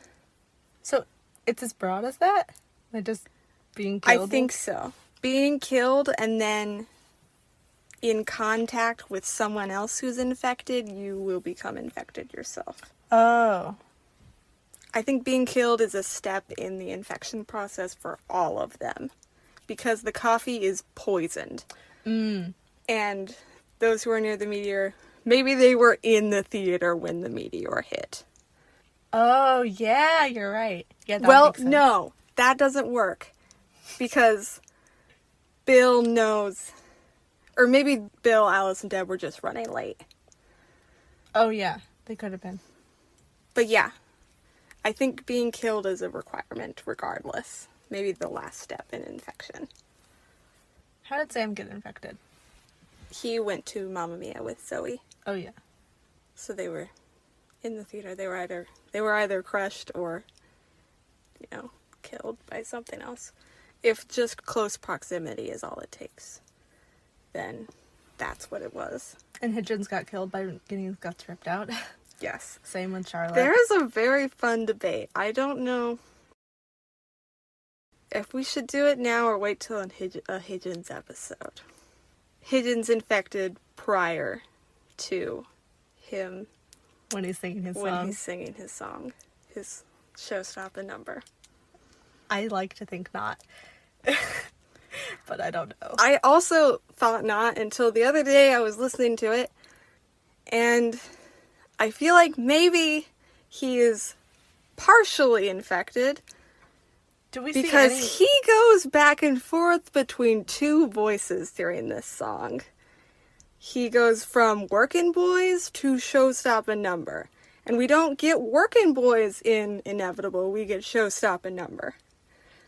So, it's as broad as that? Like, just being killed? I think so. Being killed and then in contact with someone else who's infected, you will become infected yourself. Oh. I think being killed is a step in the infection process for all of them. Because the coffee is poisoned. Mm. And those who are near the meteor, maybe they were in the theater when the meteor hit. Oh, yeah, you're right. Yeah, that well, makes sense. No, that doesn't work. Because Bill knows... Or maybe Bill, Alice, and Deb were just running late. Oh, yeah, they could have been. But yeah, I think being killed is a requirement regardless. Maybe the last step in infection. How did Sam get infected? He went to Mamma Mia with Zoe. Oh, yeah. So they were in the theater. They were either crushed or, killed by something else. If just close proximity is all it takes, then that's what it was. And Hitchens got killed by getting his guts ripped out. Yes. Same with Charlotte. There is a very fun debate. I don't know if we should do it now or wait till a Hitchens episode. Hitchens infected prior to him. When he's singing his song. When he's singing his song. His showstopping number. I like to think not. But I don't know. I also thought not until the other day I was listening to it. And I feel like maybe he is partially infected. Do we see because he goes back and forth between two voices during this song. He goes from Workin' Boys to Showstoppin' Number. And we don't get Workin' Boys in Inevitable, we get Showstoppin' Number.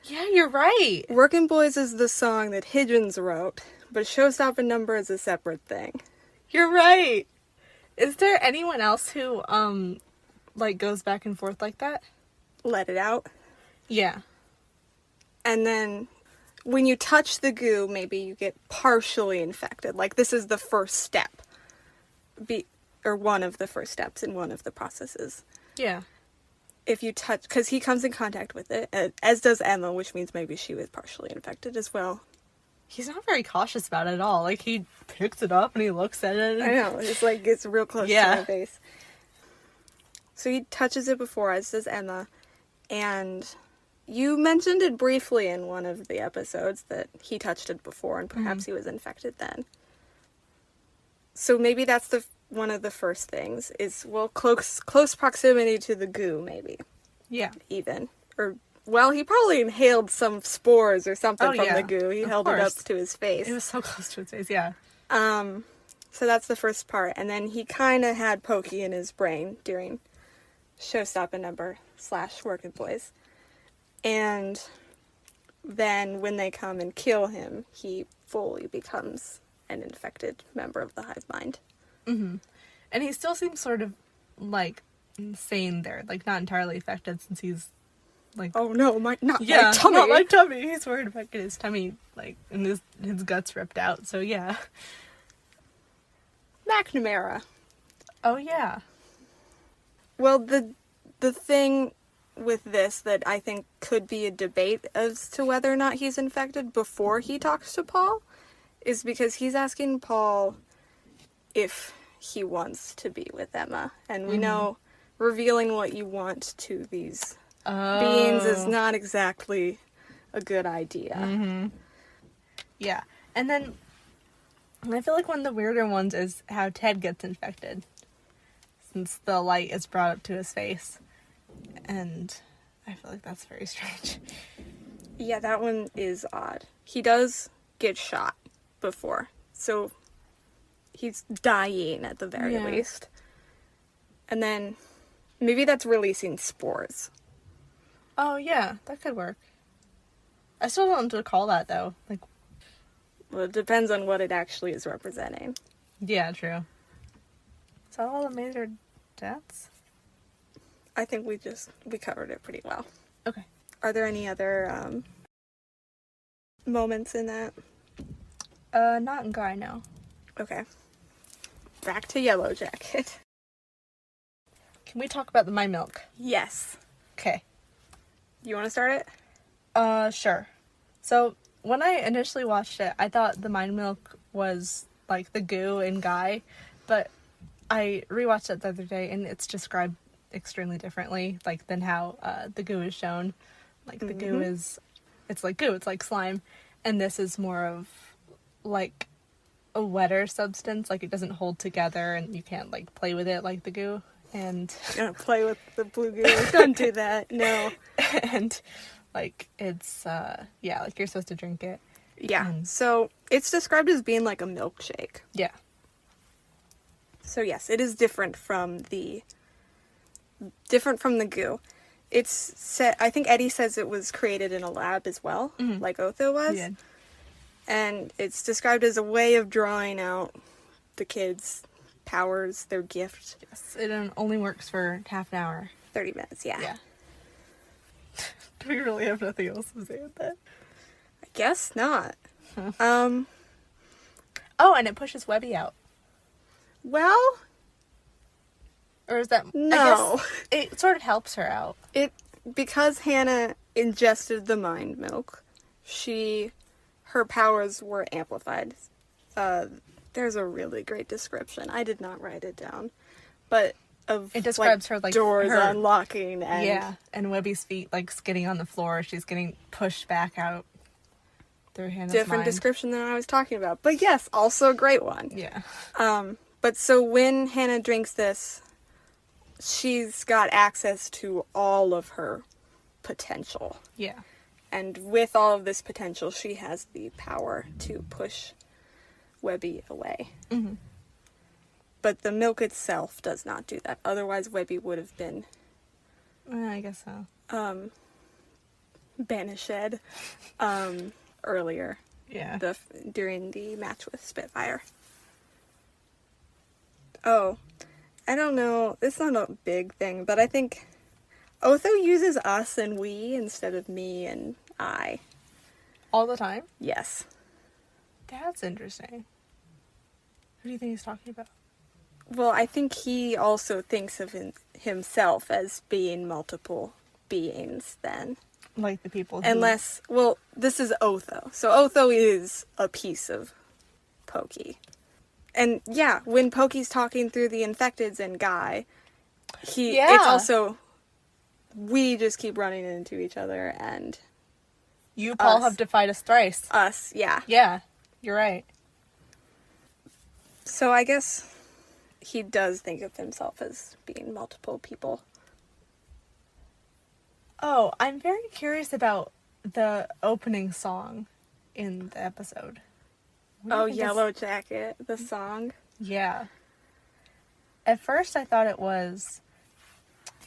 Yeah, you're right. Workin' Boys is the song that Hitchens wrote, but Showstoppin' Number is a separate thing. You're right. Is there anyone else who, goes back and forth like that? Let It Out. Yeah. And then when you touch the goo, maybe you get partially infected. Like, this is the first step. Or one of the first steps in one of the processes. Yeah. If you touch... Because he comes in contact with it, as does Emma, which means maybe she was partially infected as well. He's not very cautious about it at all. Like, he picks it up and he looks at it. I know. It's like, gets real close to my face. So he touches it before, as does Emma. And... You mentioned it briefly in one of the episodes that he touched it before and perhaps he was infected then. So maybe that's one of the first things is, close proximity to the goo, maybe. Yeah. Even. Or, he probably inhaled some spores or something from the goo. He held it up to his face. It was so close to his face, yeah. So that's the first part. And then he kind of had Pokey in his brain during Showstoppin' Number / Workin' Boys. And then when they come and kill him, he fully becomes an infected member of the hive mind. Mm-hmm. And he still seems sort of, sane there. Like, not entirely affected since he's, oh no, my tummy. Not my tummy. He's worried about getting his tummy, and his guts ripped out. So, yeah. McNamara. Oh, yeah. Well, the thing... with this that I think could be a debate as to whether or not he's infected before he talks to Paul is because he's asking Paul if he wants to be with Emma. And we know revealing what you want to these beings is not exactly a good idea. Mm-hmm. Yeah. And then I feel like one of the weirder ones is how Ted gets infected since the light is brought up to his face. And I feel like that's very strange. Yeah, that one is odd. He does get shot before, so he's dying at the very least. And then maybe that's releasing spores. Oh, yeah, that could work. I still don't know what to call that, though. Well, it depends on what it actually is representing. Yeah, true. Is that all the major deaths? I think we covered it pretty well. Okay. Are there any other moments in that? Not in Guy, no. Okay. Back to Yellow Jacket. Can we talk about the My Milk? Yes. Okay. You want to start it? Sure. So, when I initially watched it, I thought the Mind Milk was, like, the goo in Guy, but I rewatched it the other day, and it's described extremely differently, like, than how, the goo is shown. Like, the goo is, it's like goo, it's like slime, and this is more of, like, a wetter substance, like, it doesn't hold together, and you can't, like, play with it like the goo, and... You're gonna play with the blue goo, don't do that, no. And... like, it's, yeah, like, you're supposed to drink it. Yeah, And... so it's described as being like a milkshake. Yeah. So yes, it is different from the goo. It's set, I think Eddie says it was created in a lab as well, like Otho was. Yeah. And it's described as a way of drawing out the kids' powers, their gift. Yes, it only works for half an hour. 30 minutes, yeah. Yeah. Do we really have nothing else to say with that? I guess not. Oh, and it pushes Webby out. Well... Or is that... No. I guess it sort of helps her out. Because Hannah ingested the mind milk, her powers were amplified. There's a really great description. I did not write it down. But it describes her, like, doors unlocking and... Yeah, and Webby's feet, like, skidding on the floor. She's getting pushed back out through Hannah's Different mind. description than I was talking about. But yes, also a great one. Yeah. But so when Hannah drinks this, she's got access to all of her potential. Yeah. And with all of this potential, she has the power to push Webby away. Mm-hmm. But the milk itself does not do that. Otherwise, Webby would have been... I guess so. Banished earlier. Yeah. During the match with Spitfire. Oh, I don't know. It's not a big thing, but I think Otho uses us and we instead of me and I. All the time? Yes. That's interesting. Who do you think he's talking about? Well, I think he also thinks of himself as being multiple beings then. Like the people Unless, well, this is Otho. So Otho is a piece of Pokey. And yeah, when Pokey's talking through the infecteds and Guy, it's also, we just keep running into each other and... You, Paul, have defied us thrice. Us, yeah. Yeah, you're right. So I guess he does think of himself as being multiple people. Oh, I'm very curious about the opening song in the episode. Oh, Yellow Jacket, the song. Yeah. At first I thought it was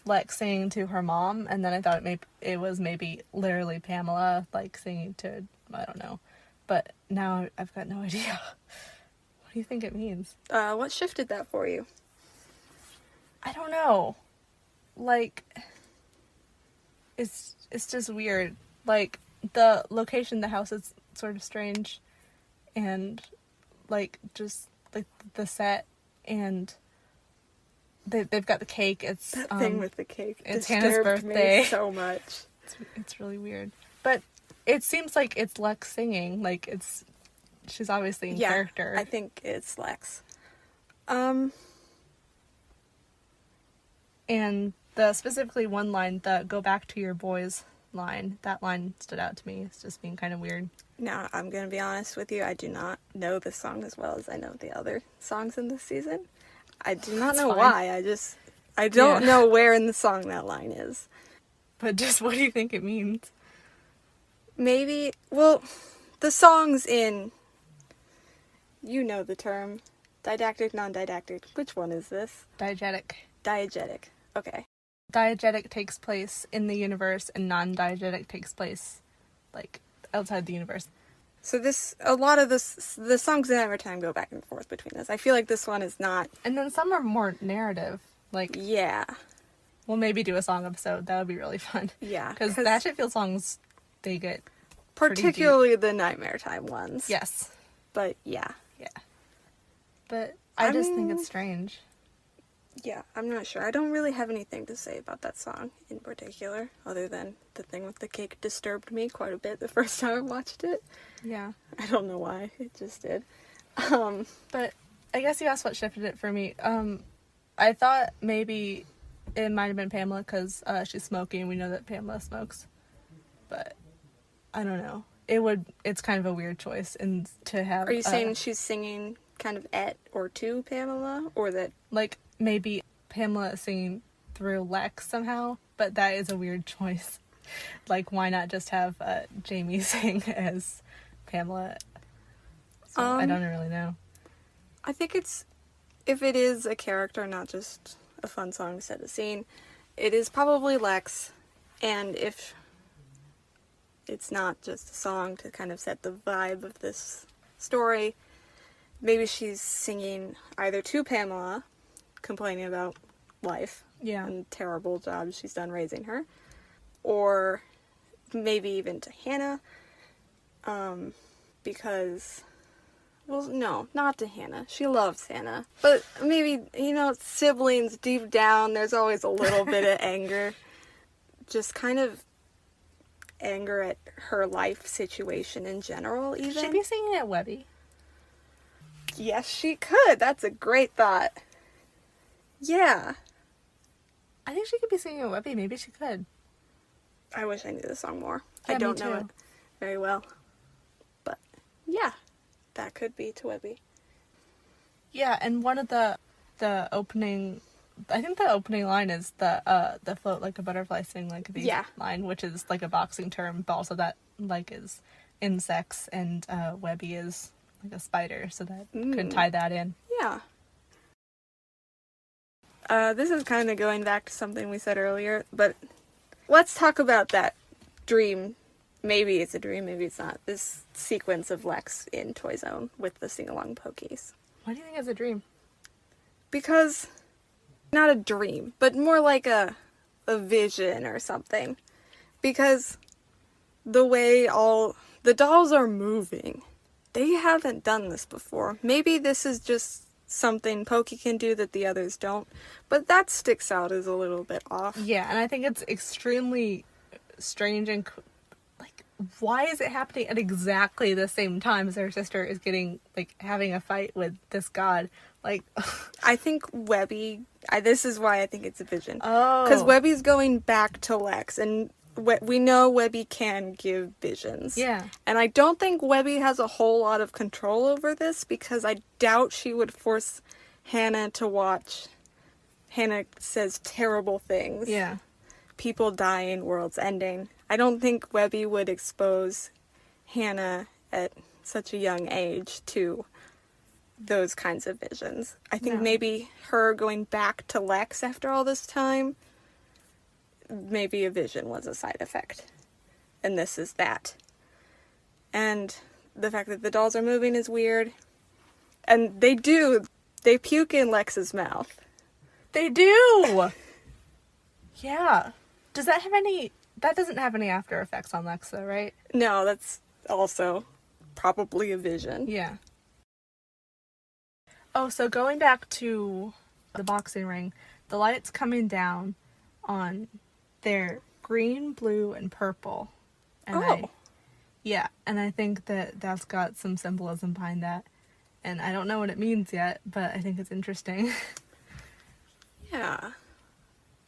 Lex singing to her mom, and then I thought it was maybe literally Pamela, like, singing to, I don't know. But now I've got no idea. What do you think it means? What shifted that for you? I don't know. Like, it's just weird. Like, the location, the house is sort of strange. And, like, just, like, the set, and they've got the cake. It's, that thing with the cake. It's Hannah's birthday. Me so much. It's really weird. But it seems like it's Lex singing. Like, she's obviously in character. I think it's Lex. And the specifically one line, the "go back to your boys" line, that line stood out to me. It's just being kind of weird. Now, I'm going to be honest with you. I do not know this song as well as I know the other songs in this season. I do not know why. I don't know where in the song that line is. But just what do you think it means? Maybe, well, the songs in, you know the term, didactic, non-didactic. Which one is this? Diegetic. Diegetic. Okay. Diegetic takes place in the universe, and non-diegetic takes place, like, outside the universe. So a lot of the songs in Evertime go back and forth between this. I feel like this one is not... And then some are more narrative, like... Yeah. We'll maybe do a song episode. That would be really fun. Yeah. Because the Hatchetfield songs, they get particularly the Nightmare Time ones. Yes. But yeah. Yeah. But I just think it's strange. Yeah, I'm not sure. I don't really have anything to say about that song in particular, other than the thing with the cake disturbed me quite a bit the first time I watched it. Yeah. I don't know why. It just did. But I guess you asked what shifted it for me. I thought maybe it might have been Pamela because she's smoking and we know that Pamela smokes. But I don't know. It's kind of a weird choice and to have. Are you saying she's singing kind of at or to Pamela, or that like maybe Pamela singing through Lex somehow? But that is a weird choice. Like, why not just have Jamie sing as Pamela? So I don't really know. I think if it is a character, not just a fun song to set a scene, it is probably Lex, and if it's not just a song to kind of set the vibe of this story, maybe she's singing either to Pamela, complaining about life and terrible job she's done raising her, or maybe even to Hannah, because, well, no, not to Hannah. She loves Hannah. But maybe, siblings deep down, there's always a little bit of anger. Just kind of anger at her life situation in general, even. She'd be singing at Webby. Yes, she could. That's a great thought. Yeah. I think she could be singing at Webby. Maybe she could. I wish I knew the song more. Yeah, I don't me know too. it very well. But, yeah. That could be to Webby. Yeah, and one of the opening... I think the opening line is the float like a butterfly, sing like a bee line, which is like a boxing term, but also that like is insects, and Webby is like a spider, so that could tie that in. Yeah. This is kind of going back to something we said earlier, but let's talk about that dream. Maybe it's a dream, maybe it's not. This sequence of Lex in Toy Zone with the Sing-along Pokeys. Why do you think it's a dream? Because... not a dream, but more like a vision or something. Because the way all the dolls are moving, they haven't done this before. Maybe this is just something Pokey can do that the others don't, but that sticks out as a little bit off. Yeah, and I think it's extremely strange and like, why is it happening at exactly the same time as her sister is having a fight with this god? Like, I think Webby... this is why I think it's a vision. Oh. Because Webby's going back to Lex, and we know Webby can give visions. Yeah. And I don't think Webby has a whole lot of control over this, because I doubt she would force Hannah to watch. Hannah says terrible things. Yeah. People dying, world's ending. I don't think Webby would expose Hannah at such a young age to those kinds of visions. I think maybe her going back to Lex after all this time, maybe a vision was a side effect. And this is that. And the fact that the dolls are moving is weird. And they puke in Lex's mouth. They do! Yeah. That doesn't have any after effects on Lex though, right? No, that's also probably a vision. Yeah. Oh, so going back to the boxing ring, the light's coming down they're green, blue, and purple. And I think that's got some symbolism behind that. And I don't know what it means yet, but I think it's interesting. Yeah.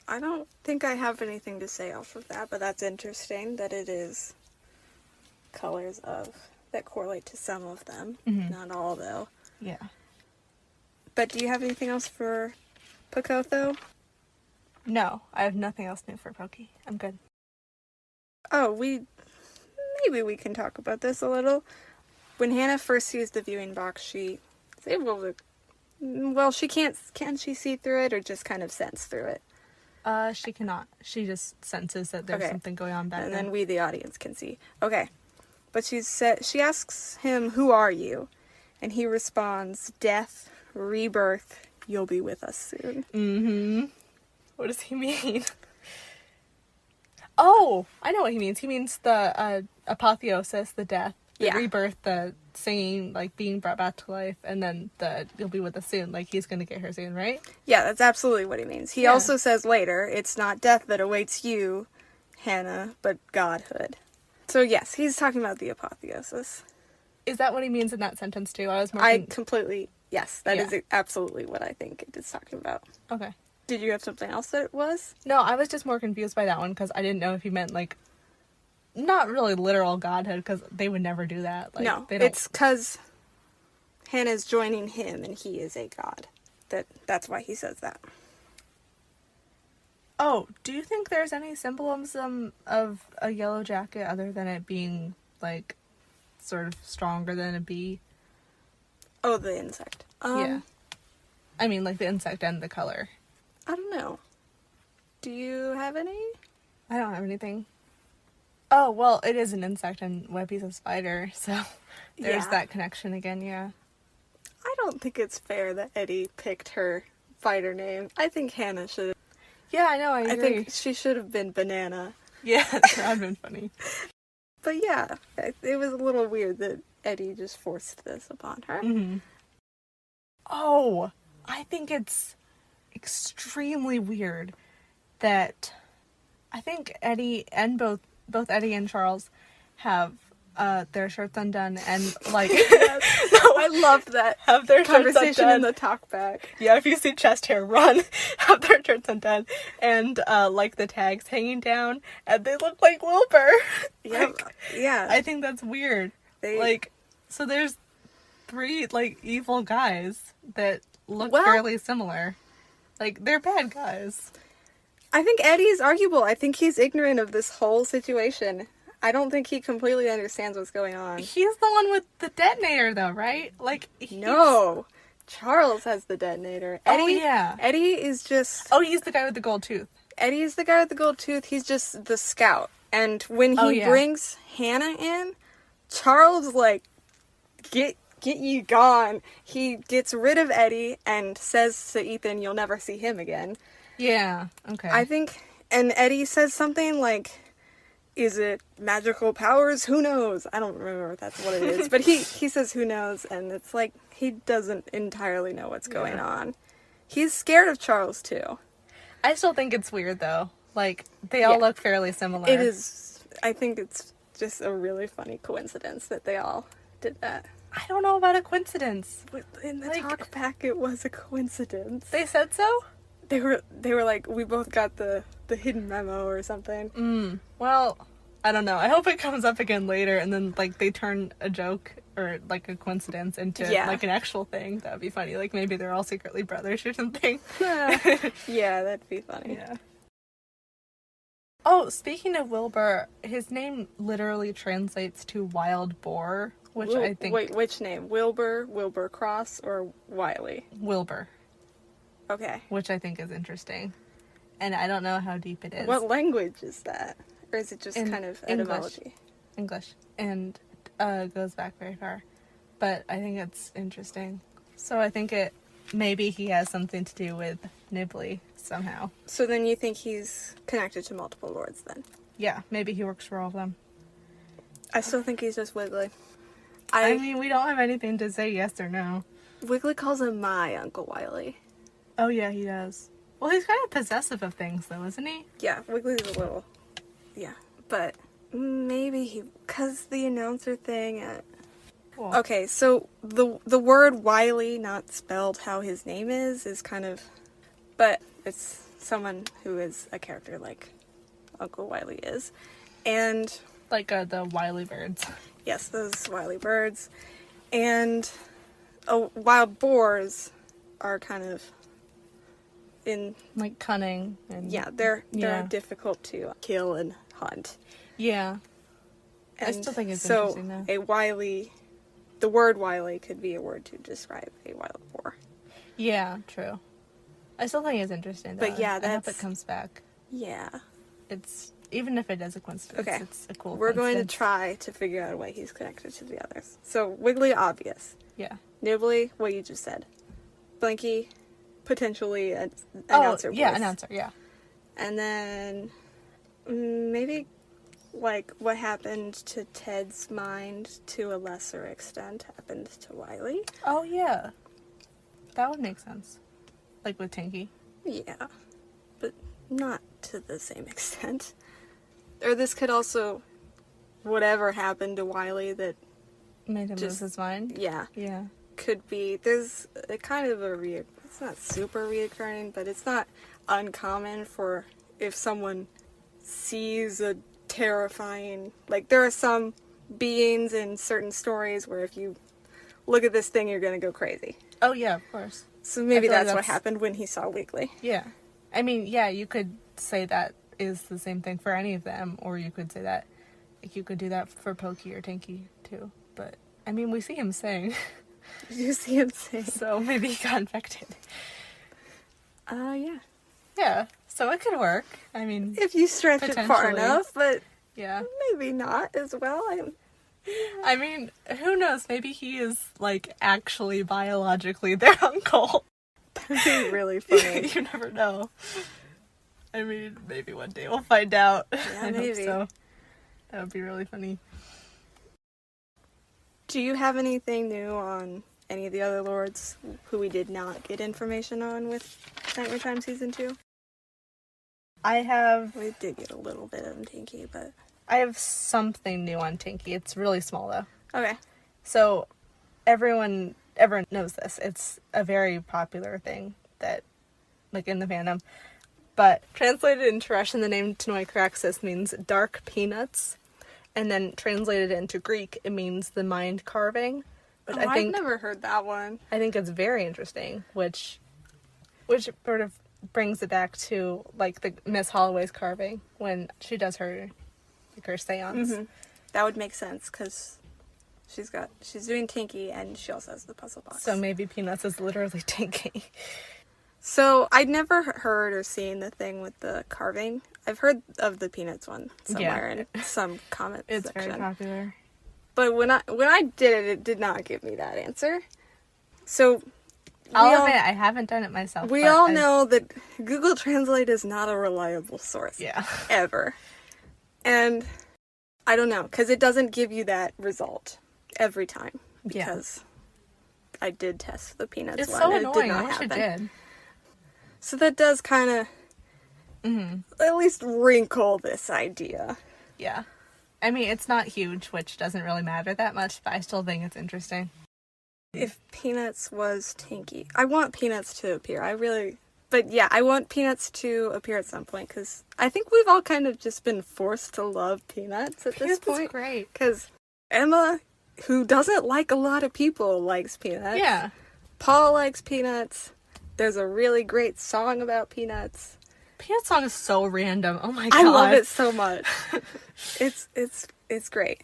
I don't think I have anything to say off of that, but that's interesting that it is colors that correlate to some of them. Mm-hmm. Not all, though. Yeah. But do you have anything else for Pokotho? No, I have nothing else new for Pokey. I'm good. Oh, maybe we can talk about this a little. When Hannah first sees the viewing box, she is able to... Well, can she see through it or just kind of sense through it? She cannot. She just senses that there's something going on back there. And then we, the audience, can see. Okay. But she asks him, "Who are you?" And he responds, "Death, rebirth, you'll be with us soon." Mm-hmm. What does he mean? Oh, I know what he means. He means the apotheosis, the death, the rebirth, the singing, like being brought back to life, and then the you'll be with us soon. Like he's gonna get her soon, right? Yeah, that's absolutely what he means. He also says later, it's not death that awaits you, Hannah, but godhood. So yes, he's talking about the apotheosis. Is that what he means in that sentence too? Yes, that is absolutely what I think it is talking about. Okay. Did you have something else that it was? No, I was just more confused by that one because I didn't know if he meant, like, not really literal godhood, because they would never do that. Like, no, they don't... it's because Hannah's joining him and he is a god. That's why he says that. Oh, do you think there's any symbolism of a yellow jacket other than it being, like, sort of stronger than a bee? Oh, the insect. Yeah. I mean, like, the insect and the color. I don't know. Do you have any? I don't have anything. Oh, well, it is an insect and Webby's a spider, so there's that connection again, yeah. I don't think it's fair that Eddie picked her fighter name. I think Hannah should have. Yeah, I know, I agree. I think she should have been Banana. Yeah, that would have been funny. But yeah, it was a little weird that Eddie just forced this upon her. Mm-hmm. Oh, I think it's extremely weird that I think Eddie and both Eddie and Charles have their shirts undone and like no, I love that have their conversation in the talk back. Yeah, if you see chest hair, run. Have their shirts undone and like the tags hanging down and they look like Wilbur. Yeah, yeah. I think that's weird. So there's 3 like evil guys that look fairly similar. Like, they're bad guys. I think Eddie's arguable. I think he's ignorant of this whole situation. I don't think he completely understands what's going on. He's the one with the detonator, though, right? Like, no. Charles has the detonator. Eddie, Eddie is just... Oh, he's the guy with the gold tooth. Eddie's the guy with the gold tooth. He's just the scout. And when he brings Hannah in, Charles, like, get you gone. He gets rid of Eddie and says to Ethan, you'll never see him again. Yeah, okay. I think, and Eddie says something like, is it magical powers? Who knows? I don't remember if that's what it is. But he says who knows, and it's like, he doesn't entirely know what's going on. He's scared of Charles, too. I still think it's weird, though. Like, they all look fairly similar. It is, I think it's just a really funny coincidence that they all did that. I don't know about a coincidence. In the talk back, it was a coincidence. They said so? They were like, we both got the hidden memo or something. Well, I don't know. I hope it comes up again later and then, like, they turn a joke or, like, a coincidence into, like, an actual thing. That would be funny. Like, maybe they're all secretly brothers or something. Yeah, that'd be funny. Yeah. Oh, speaking of Wilbur, his name literally translates to wild boar, which I think... Wait, which name? Wilbur Cross, or Wiley? Wilbur. Okay. Which I think is interesting. And I don't know how deep it is. What language is that? Or is it just kind of etymology? English. And goes back very far. But I think it's interesting. So I think maybe he has something to do with Nibbly somehow. So then you think he's connected to multiple lords then? Yeah, maybe he works for all of them. I still think he's just Wiggly. I mean, we don't have anything to say yes or no. Wiggly calls him my Uncle Wiley. Oh yeah, he does. Well, he's kind of possessive of things though, isn't he? Yeah, Wiggly's a little... Yeah, but maybe because the announcer thing... Cool. Okay, so the word Wiley, not spelled how his name is kind of... But it's someone who is a character like Uncle Wiley is. And... Like the Wiley birds. Yes, those Wiley birds. And wild boars are kind of in... Like cunning. And yeah, they're difficult to kill and hunt. Yeah. And I still think it's interesting though. A Wiley... The word Wiley could be a word to describe a wild boar. Yeah, true. I still think it's interesting, though. But yeah, I hope it comes back. Yeah. It's... Even if it is a coincidence, it's a cool We're going to try to figure out a way he's connected to the others. So, Wiggly, obvious. Yeah. Nibbly, what you just said. Blinky, potentially an announcer voice. Yeah, announcer, yeah. And then maybe like what happened to Ted's mind to a lesser extent happened to Wiley. Oh, yeah. That would make sense. Like with Tinky. Yeah, but not to the same extent. Or this could also, whatever happened to Wiley that Made him lose his mind? Yeah. Yeah. Could be, there's a kind of it's not super reoccurring, but it's not uncommon for if someone sees a terrifying, like there are some beings in certain stories where if you look at this thing, you're gonna go crazy. Oh, yeah, of course. So maybe that's what happened when he saw Wiggly. Yeah. I mean, yeah, you could say that is the same thing for any of them, or you could say that, like, you could do that for Pokey or Tinky, too. But, I mean, we see him sing. You see him sing. So maybe he got infected. Yeah. Yeah, so it could work. I mean, if you stretch it far enough, but yeah, maybe not as well. I mean, who knows? Maybe he is, like, actually biologically their uncle. That'd be really funny. You never know. I mean, maybe one day we'll find out. Yeah, I maybe. hope so. That would be really funny. Do you have anything new on any of the other lords who we did not get information on with Nightmare Time Season 2? We did get a little bit of Tinky, but... I have something new on Tinky. It's really small, though. Okay. So, everyone knows this. It's a very popular thing that, like, in the fandom. But translated into Russian, the name Tanoi Karaxis means dark peanuts. And then translated into Greek, it means the mind carving. Which I've never heard that one. I think it's very interesting, which sort of brings it back to, like, the Miss Holloway's carving when she does her seance. Mm-hmm. That would make sense, because she's doing Tinky, and she also has the puzzle box. So maybe Peanuts is literally Tinky. So, I'd never heard or seen the thing with the carving. I've heard of the Peanuts one somewhere in some comment It's section. very popular. But when I did it did not give me that answer. So, I'll admit, I haven't done it myself. We all know that Google Translate is not a reliable source. Yeah. Ever. And I don't know, because it doesn't give you that result every time. Because I did test the Peanuts it's one. So and annoying. It did not I wish happen. it did. So that does kind of at least wrinkle this idea. Yeah. I mean, it's not huge, which doesn't really matter that much, but I still think it's interesting. If Peanuts was Tinky, I want Peanuts to appear. But yeah, I want Peanuts to appear at some point, because I think we've all kind of just been forced to love Peanuts at this point. Peanuts is great. Because Emma, who doesn't like a lot of people, likes Peanuts. Yeah. Paul likes Peanuts. There's a really great song about Peanuts. Peanuts song is so random. Oh my god. I love it so much. It's great.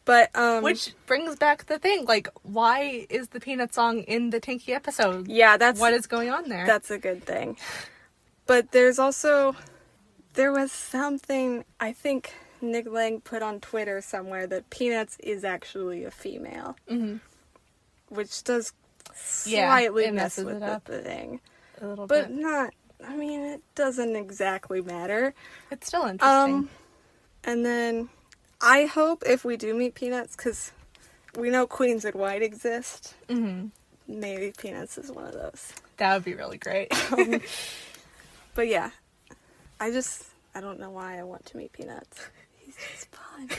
But which brings back the thing, like, why is the Peanut song in the Tinky episode? Yeah, what is going on there? That's a good thing. But there was something I think Nick Lang put on Twitter somewhere that Peanuts is actually a female. Mm-hmm. Which does slightly mess with the thing. A little but bit. not, I mean, it doesn't exactly matter. It's still interesting. And then I hope if we do meet Peanuts, because we know Queens in White exist, maybe Peanuts is one of those. That would be really great. But yeah, I don't know why I want to meet Peanuts. He's just fun.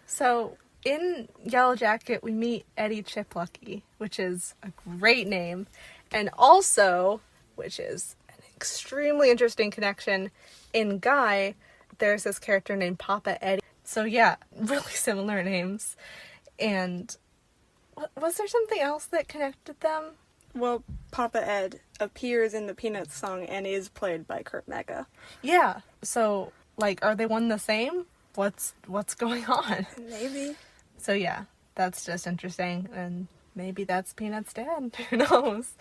So, in Yellow Jacket, we meet Eddie Chiplucky, which is a great name, and also, which is an extremely interesting connection, in Guy, there's this character named Papa Eddie. So yeah, really similar names. And was there something else that connected them? Well, Papa Ed appears in the Peanuts song and is played by Kurt Mega. Yeah. So, like, are they one the same? What's going on? Maybe. So yeah, that's just interesting, and maybe that's Peanuts' dad. Who knows?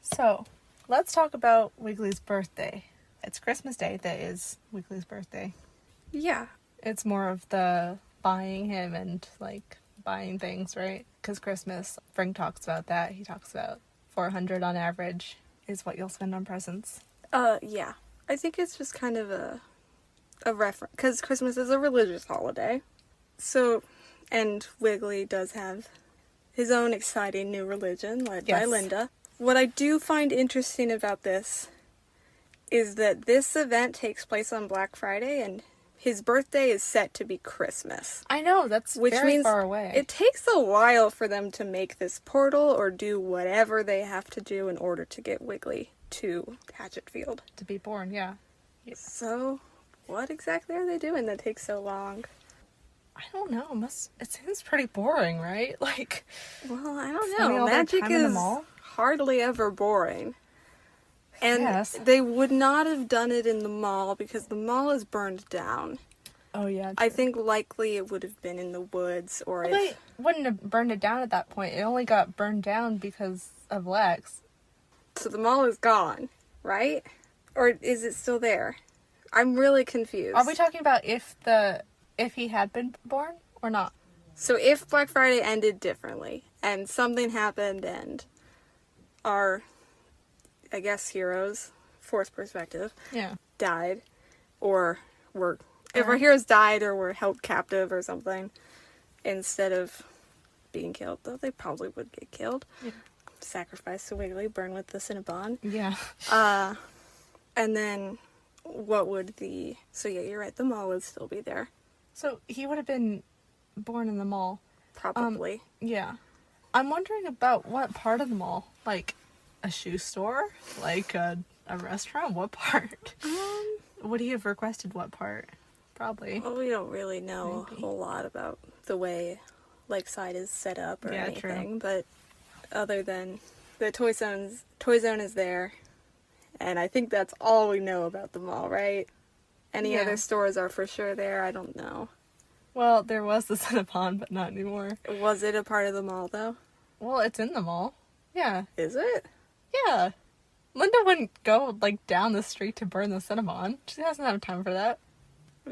So, let's talk about Wiggly's birthday. It's Christmas Day that is Wiggly's birthday. Yeah. It's more of the buying him and, like, buying things, right? Because Christmas, Frank talks about that. He talks about $400 on average is what you'll spend on presents. Yeah. I think it's just kind of a reference, because Christmas is a religious holiday. So, and Wiggly does have his own exciting new religion, led by Linda. What I do find interesting about this is that this event takes place on Black Friday, and his birthday is set to be Christmas. I know, that's very far away. It takes a while for them to make this portal or do whatever they have to do in order to get Wiggly to Hatchetfield. To be born, yeah. So, what exactly are they doing that takes so long? I don't know. It seems pretty boring, right? Like, well, I don't know. Magic is hardly ever boring. And they would not have done it in the mall because the mall is burned down. Oh, yeah. True. I think likely it would have been in the woods or they wouldn't have burned it down at that point. It only got burned down because of Lex. So the mall is gone, right? Or is it still there? I'm really confused. Are we talking about if he had been born or not? So if Black Friday ended differently and something happened and our, I guess, heroes, fourth perspective, died, or if our heroes died or were held captive or something, instead of being killed, though they probably would get killed, sacrificed to Wiggly, burn with the Cinnabon. Yeah. And then what would so yeah, you're right, the mall would still be there. So he would have been born in the mall. Probably. Yeah. I'm wondering about what part of the mall. Like, a shoe store? Like, a restaurant? What part? Would he have requested what part? Probably. Well, we don't really know a whole lot about the way Lakeside is set up or anything. True. But other than the Toy Zone is there. And I think that's all we know about the mall, right? Any other stores are for sure there? I don't know. Well, there was the Cinnabon, but not anymore. Was it a part of the mall, though? Well, it's in the mall. Yeah. Is it? Yeah. Linda wouldn't go, like, down the street to burn the Cinnabon. She doesn't have time for that.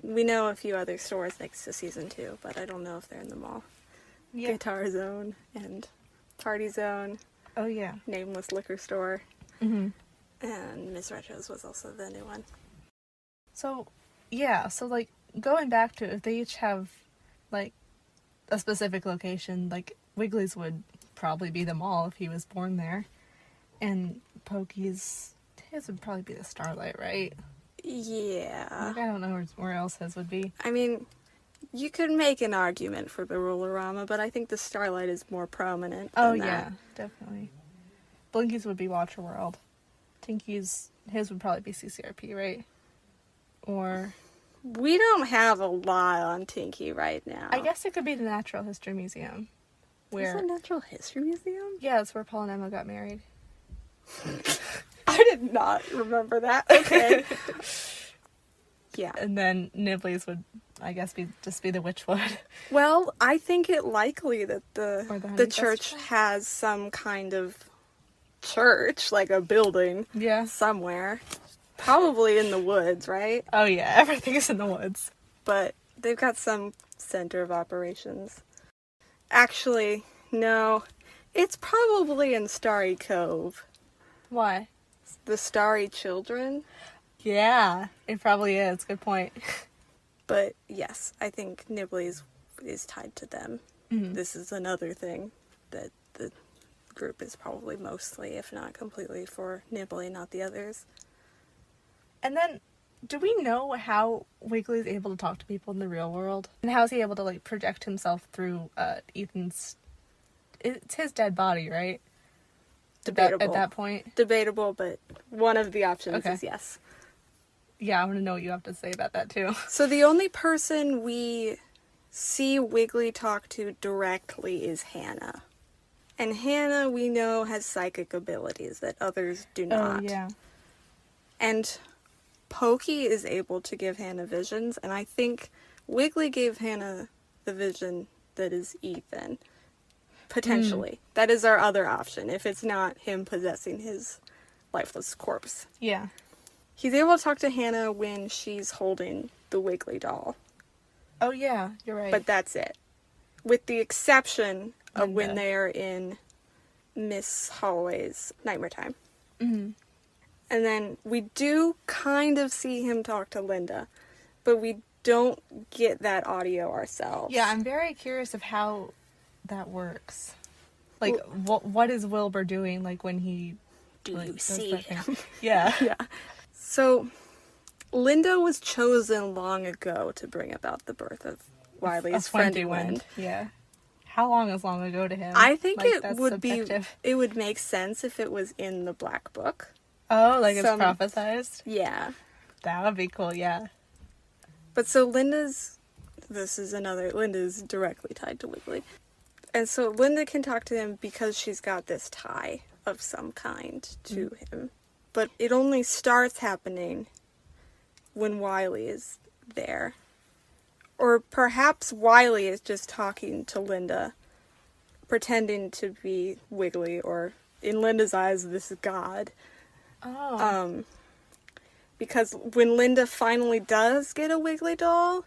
We know a few other stores next to Season 2, but I don't know if they're in the mall. Yeah. Guitar Zone and Party Zone. Oh, yeah. Nameless Liquor Store. Mm-hmm. And Miss Retro's was also the new one. So, yeah, like, going back to if they each have, like, a specific location, like, Wiggly's would probably be the mall if he was born there. And Pokey's, his would probably be the Starlight, right? Yeah. Like, I don't know where else his would be. I mean, you could make an argument for the Rollerama, but I think the Starlight is more prominent than that. Yeah, definitely. Blinky's would be Watcher World. Tinky's, his would probably be CCRP, right? Or... We don't have a lot on Tinky right now. I guess it could be the Natural History Museum. Where... Is it a Natural History Museum? Yeah, it's where Paul and Emma got married. I did not remember that. Okay. Yeah. And then Nibbly's would, I guess, be the Witchwood. Well, I think it likely that the church has some kind of church, like a building, somewhere. Probably in the woods, right? Oh yeah, everything's in the woods. But they've got some center of operations. Actually, no. It's probably in Starry Cove. Why? The Starry Children. Yeah, it probably is. Good point. But yes, I think Nibbly is tied to them. Mm-hmm. This is another thing that the group is probably mostly, if not completely, for Nibbly, not the others. And then, do we know how Wiggly is able to talk to people in the real world? And how is he able to, like, project himself through Ethan's... It's his dead body, right? Debatable. At that point? Debatable, but one of the options is yes. Yeah, I want to know what you have to say about that, too. So the only person we see Wiggly talk to directly is Hannah. And Hannah, we know, has psychic abilities that others do not. Oh, yeah. And Pokey is able to give Hannah visions, and I think Wiggly gave Hannah the vision that is Ethan. Potentially. That is our other option, if it's not him possessing his lifeless corpse. Yeah. He's able to talk to Hannah when she's holding the Wiggly doll. Oh, yeah, you're right. But that's it. With the exception of when they are in Miss Holloway's Nightmare Time. Mm-hmm. And then we do kind of see him talk to Linda, but we don't get that audio ourselves. Yeah, I'm very curious of how that works. Like, what is Wilbur doing, like, when he... Do like, you does see that thing? him? Yeah. Yeah. So, Linda was chosen long ago to bring about the birth of Wiley's friendly wind. Yeah. How long is long ago to him? I think like, it would it would make sense if it was in the Black Book. Oh, like it's prophesized? Yeah. That would be cool, yeah. But so Linda's directly tied to Wiggly. And so Linda can talk to him because she's got this tie of some kind to him. But it only starts happening when Wiley is there. Or perhaps Wiley is just talking to Linda, pretending to be Wiggly, or in Linda's eyes, this is God. Oh. Because when Linda finally does get a Wiggly doll,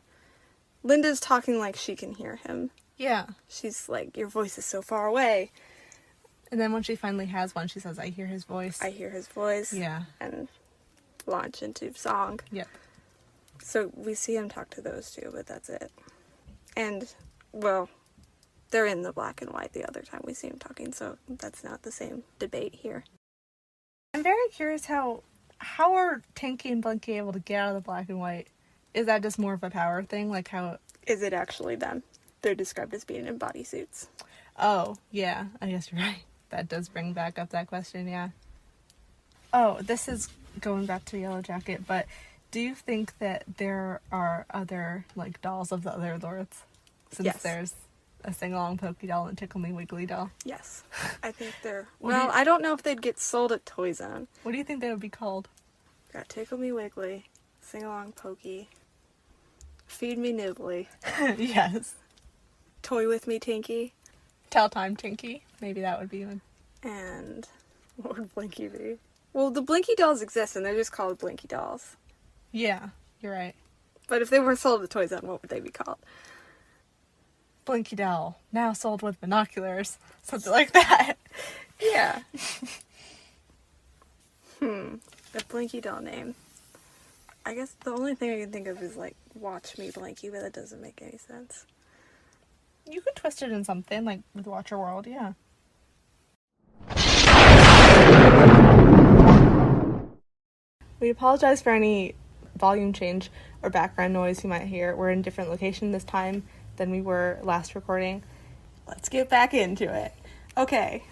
Linda's talking like she can hear him. Yeah. She's like, your voice is so far away. And then when she finally has one, she says, I hear his voice. I hear his voice. Yeah. And launch into song. Yep. So we see him talk to those two, but that's it. And, well, they're in the black and white the other time we see him talking, so that's not the same debate here. I'm very curious how are Tinky and Blinky able to get out of the black and white? Is that just more of a power thing? Like how... Is it actually them? They're described as being in bodysuits. Oh, yeah. I guess you're right. That does bring back up that question, yeah. Oh, this is going back to Yellow Jacket, but do you think that there are other, like, dolls of the other lords? Since Yes. there's a Sing-along Pokey doll and Tickle Me Wiggly doll. Yes. I think they're... Well, I don't know if they'd get sold at Toy Zone. What do you think they would be called? Got Tickle Me Wiggly, Sing-along Pokey, Feed Me Nibbly, Yes. Toy With Me Tinky, Tell Time Tinky. Maybe that would be one. and what would Blinky be? Well, the Blinky dolls exist, and they're just called Blinky dolls. Yeah, you're right. But if they were sold at Toy Zone, what would they be called? Blinky doll, now sold with binoculars. Something like that. Yeah. The Blinky doll name. I guess the only thing I can think of is, like, Watch Me Blinky, but that doesn't make any sense. You could twist it in something, like with Watch Your World, yeah. We apologize for any volume change or background noise you might hear. We're in a different location this time than we were last recording. Let's get back into it. Okay.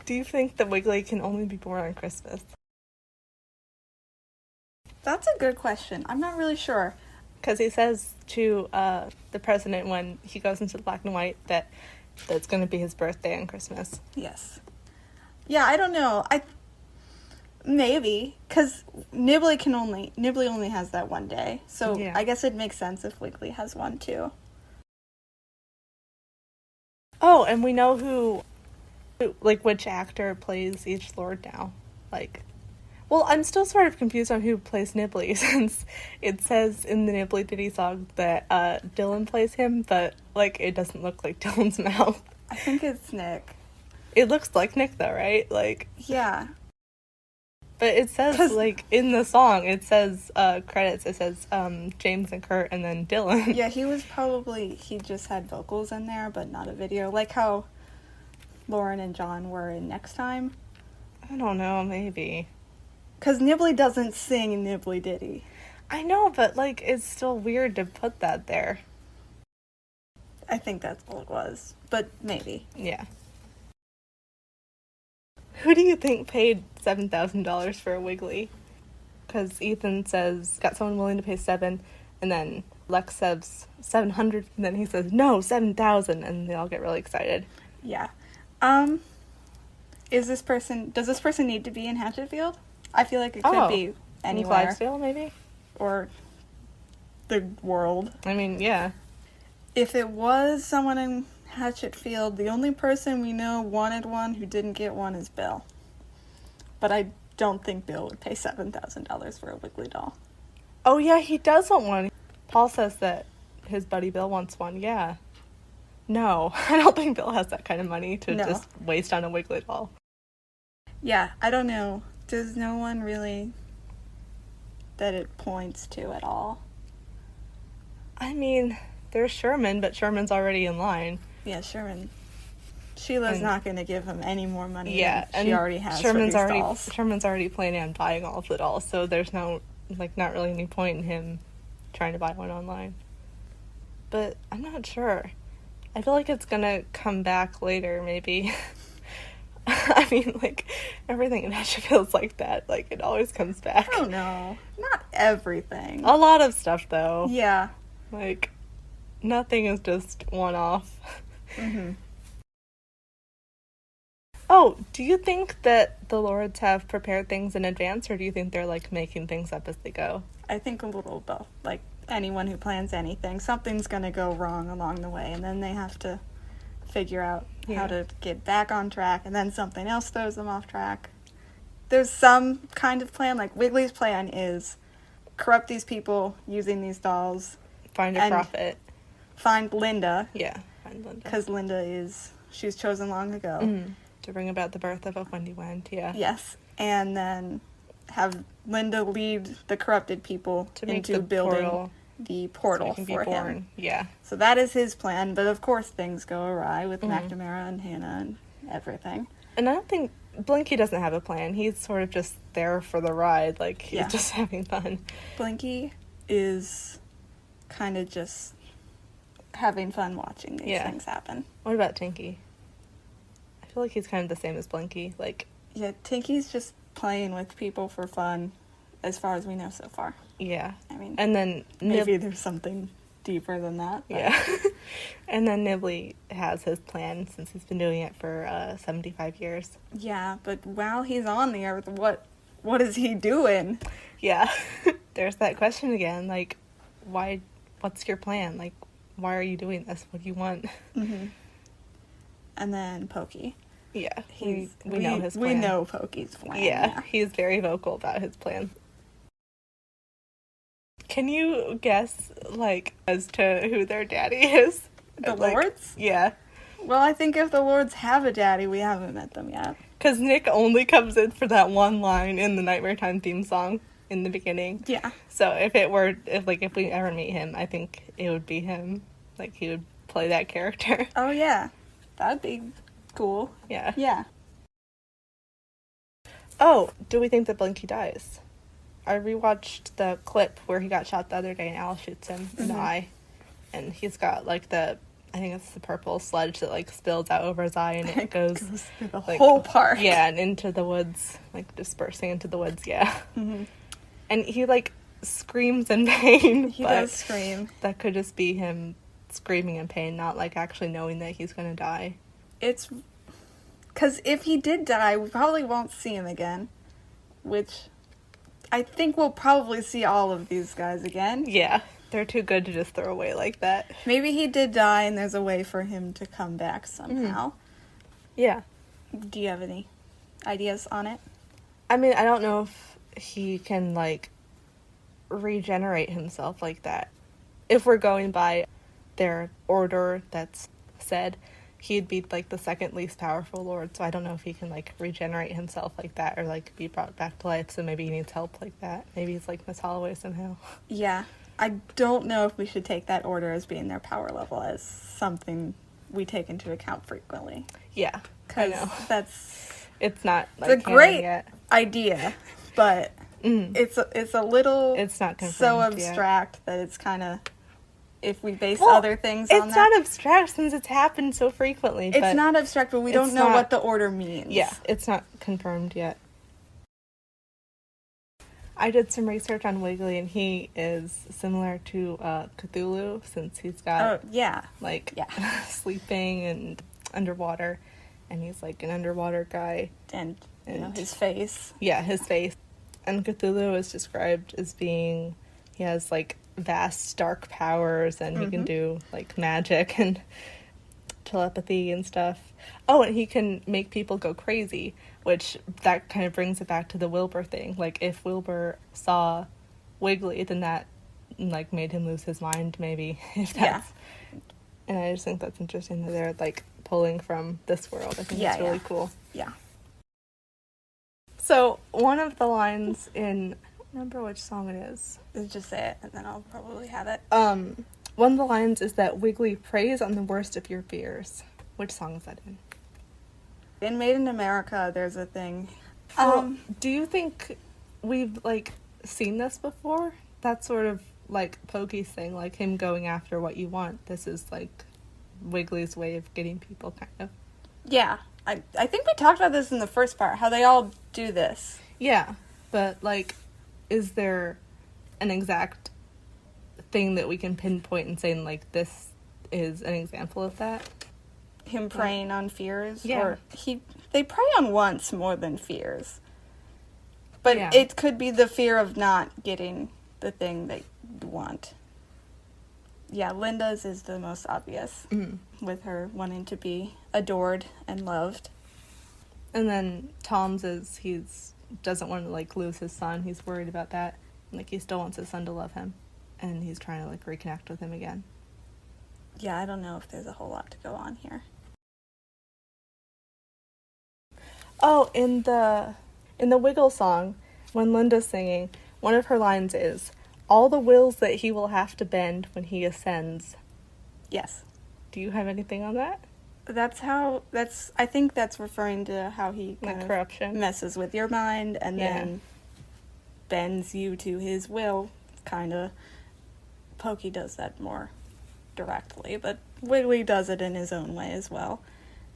Do you think that Wiggly can only be born on Christmas? That's a good question. I'm not really sure. Because he says to the president when he goes into the black and white that it's going to be his birthday on Christmas. Yes. Yeah, I don't know. Maybe, because Nibbly only has that one day. So Yeah. I guess it makes sense if Wiggly has one too. Oh, and we know who, like, which actor plays each lord now. Like, well, I'm still sort of confused on who plays Nibbly, since it says in the Nibbly Ditty song that Dylan plays him, but, like, it doesn't look like Dylan's mouth. I think it's Nick. It looks like Nick, though, right? Like, Yeah. but it says, like, in the song, it says, credits, it says, James and Kurt, and then Dylan. Yeah, he just had vocals in there, but not a video. Like how Lauren and John were in Next Time. I don't know, maybe. Because Nibbly doesn't sing Nibbly Ditty. I know, but, like, it's still weird to put that there. I think that's all it was. But maybe. Yeah. Who do you think paid $7,000 for a Wiggly? Because Ethan says, got someone willing to pay $7,000, and then Lex says $700, and then he says, no, $7,000, and they all get really excited. Yeah. Does this person need to be in Hatchetfield? I feel like it could be anywhere. In Clydesdale, maybe? Or the world. I mean, yeah. If it was someone in Hatchetfield, the only person we know wanted one who didn't get one is Bill. But I don't think Bill would pay $7,000 for a Wiggly doll. Oh, yeah, he does want one. Paul says that his buddy Bill wants one, yeah. No, I don't think Bill has that kind of money to just waste on a Wiggly doll. Yeah, I don't know There's no one really that it points to at all. I mean, there's Sherman, but Sherman's already in line. Yeah, Sherman. Sheila's not going to give him any more money than and she already has Sherman's for these dolls. Sherman's already planning on buying all of the dolls, so there's no, not really any point in him trying to buy one online. But I'm not sure. I feel like it's gonna come back later, maybe. I mean, everything in Hatchetfield's like that. It always comes back. I don't know. Not everything. A lot of stuff, though. Yeah. Nothing is just one-off. Mm-hmm. Oh, do you think that the lords have prepared things in advance, or do you think they're, making things up as they go? I think a little both. Anyone who plans anything, something's going to go wrong along the way, and then they have to figure out how to get back on track, and then something else throws them off track. There's some kind of plan. Wiggly's plan is corrupt these people using these dolls. Find a prophet. Find Linda. Yeah, find Linda. Because Linda she's chosen long ago. Mm-hmm. To bring about the birth of a Wendy Wend, yeah. Yes, and then have Linda lead the corrupted people into building the portal so for him. Yeah. So that is his plan, but of course things go awry with McNamara and Hannah and everything. And I don't think Blinky doesn't have a plan. He's sort of just there for the ride, he's just having fun. Blinky is kind of just having fun watching these things happen. What about Tinky? I feel like he's kind of the same as Blinky. Yeah, Tinky's just playing with people for fun, as far as we know so far. Yeah. I mean, and then maybe there's something deeper than that. But. Yeah. And then Nibbly has his plan since he's been doing it for 75 years. Yeah, but while he's on the earth, what is he doing? Yeah. There's that question again, why, what's your plan? Why are you doing this? What do you want? Mm-hmm. And then Pokey. Yeah, we know his plan. We know Pokey's plan. Yeah, he's very vocal about his plan. Can you guess, as to who their daddy is? The lords? Yeah. Well, I think if the lords have a daddy, we haven't met them yet. Because Nick only comes in for that one line in the Nightmare Time theme song in the beginning. Yeah. So if we ever meet him, I think it would be him. He would play that character. Oh, yeah. That'd be cool. Yeah. Yeah. Oh, do we think that Blinky dies? I rewatched the clip where he got shot the other day and Al shoots him in the eye. And he's got, I think it's the purple sludge that, spills out over his eye and it goes through the whole park. Yeah, and into the woods, dispersing into the woods, yeah. Mm-hmm. And he, screams in pain. He does scream. That could just be him screaming in pain, not, actually knowing that he's gonna die. It's... Because if he did die, we probably won't see him again. Which... I think we'll probably see all of these guys again. Yeah, they're too good to just throw away like that. Maybe he did die and there's a way for him to come back somehow. Yeah. Do you have any ideas on it? I mean, I don't know if he can, regenerate himself like that. If we're going by their order that's said, he'd be, the second least powerful lord, so I don't know if he can, regenerate himself like that, or, be brought back to life, so maybe he needs help like that. Maybe he's, Miss Holloway somehow. Yeah. I don't know if we should take that order as being their power level as something we take into account frequently. Yeah, because it's not, it's a great idea, but it's a little it's not so abstract that it's kind of... If we base other things on that. It's not abstract since it's happened so frequently. It's not abstract, but we don't know what the order means. Yeah, it's not confirmed yet. I did some research on Wiggly, and he is similar to Cthulhu, since he's got, sleeping and underwater, and he's, an underwater guy. And his face. Yeah, his face. And Cthulhu is described as being, he has, vast dark powers, and he can do magic and telepathy and stuff. Oh, and he can make people go crazy, which that kind of brings it back to the Wilbur thing. If Wilbur saw Wiggly, then that made him lose his mind, maybe. If that's... Yeah. And I just think that's interesting that they're pulling from this world. I think it's really cool. Yeah. So, one of the lines in, I don't remember which song it is. Just say it, and then I'll probably have it. One of the lines is that Wiggly preys on the worst of your fears. Which song is that in? In Made in America, there's a thing. Well, do you think we've, like, seen this before? That's sort of, like, Pokey's thing, like, him going after what you want. This is, like, Wiggly's way of getting people, kind of. Yeah. I think we talked about this in the first part, how they all do this. Yeah, but, like, is there an exact thing that we can pinpoint and say, like, this is an example of that? Him preying on fears? Yeah. Or they prey on wants more than fears. But Yeah. it could be the fear of not getting the thing that you want. Yeah, Linda's is the most obvious, with her wanting to be adored and loved. And then Tom's is, doesn't want to, like, lose his son. He's worried about that. Like, he still wants his son to love him. And he's trying to, like, reconnect with him again. Yeah, I don't know if there's a whole lot to go on here. Oh, in the Wiggle song, when Linda's singing, one of her lines is, all the wills that he will have to bend when he ascends. Yes. Do you have anything on that? I think that's referring to how he kind of corruption messes with your mind and Yeah. then bends you to his will, kind of. Pokey does that more directly, but Wiggly does it in his own way as well.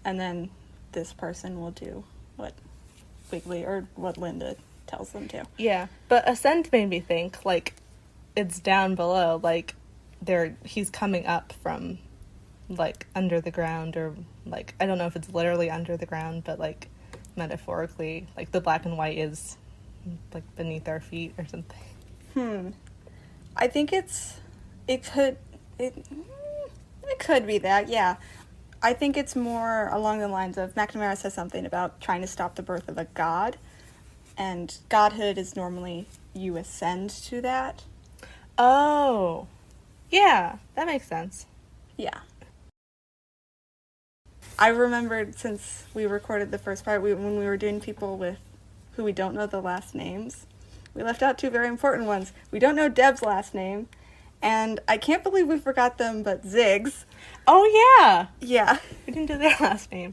And then this person will do what Wiggly or what Linda tells them to. Yeah, but ascend made me think, like, it's down below, like, he's coming up from, like, under the ground, or, like, I don't know if it's literally under the ground, but, like, metaphorically, like, the black and white is, like, beneath our feet or something. I think it could be that, yeah. I think it's more along the lines of McNamara says something about trying to stop the birth of a god, and godhood is normally you ascend to that. Oh, yeah, that makes sense. Yeah. I remembered, since we recorded the first part, when we were doing people with who we don't know the last names, we left out two very important ones. We don't know Deb's last name, and I can't believe we forgot them, but Ziggs. Oh, yeah. Yeah. We didn't do their last name.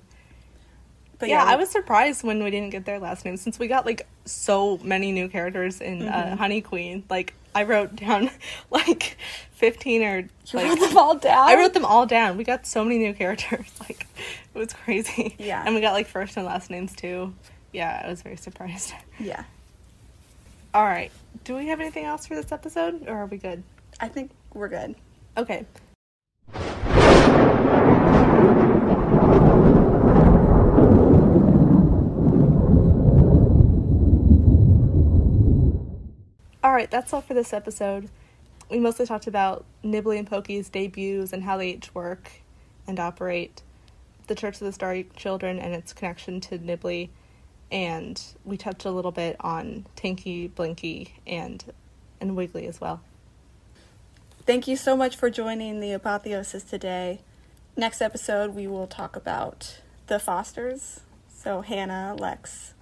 But Yeah, I was surprised when we didn't get their last name, since we got, like, so many new characters in Honey Queen. Like, I wrote down, like, 15 or, You like... wrote them all down? I wrote them all down. We got so many new characters. Like, it was crazy. Yeah. And we got, like, first and last names, too. Yeah, I was very surprised. Yeah. All right. Do we have anything else for this episode, or are we good? I think we're good. Okay. Alright, that's all for this episode. We mostly talked about Nibbly and Pokey's debuts and how they each work and operate, the Church of the Starry Children and its connection to Nibbly, and we touched a little bit on Tinky, Blinky, and Wiggly as well. Thank you so much for joining the Apotheosis today. Next episode, we will talk about the Fosters. So Hannah, Lex,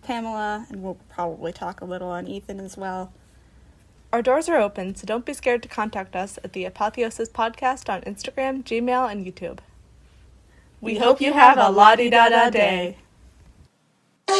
Pamela, and we'll probably talk a little on Ethan as well. Our doors are open, so don't be scared to contact us at the Apotheosis Podcast on Instagram, Gmail, and YouTube. We hope you have a la-di-da-da day. Day.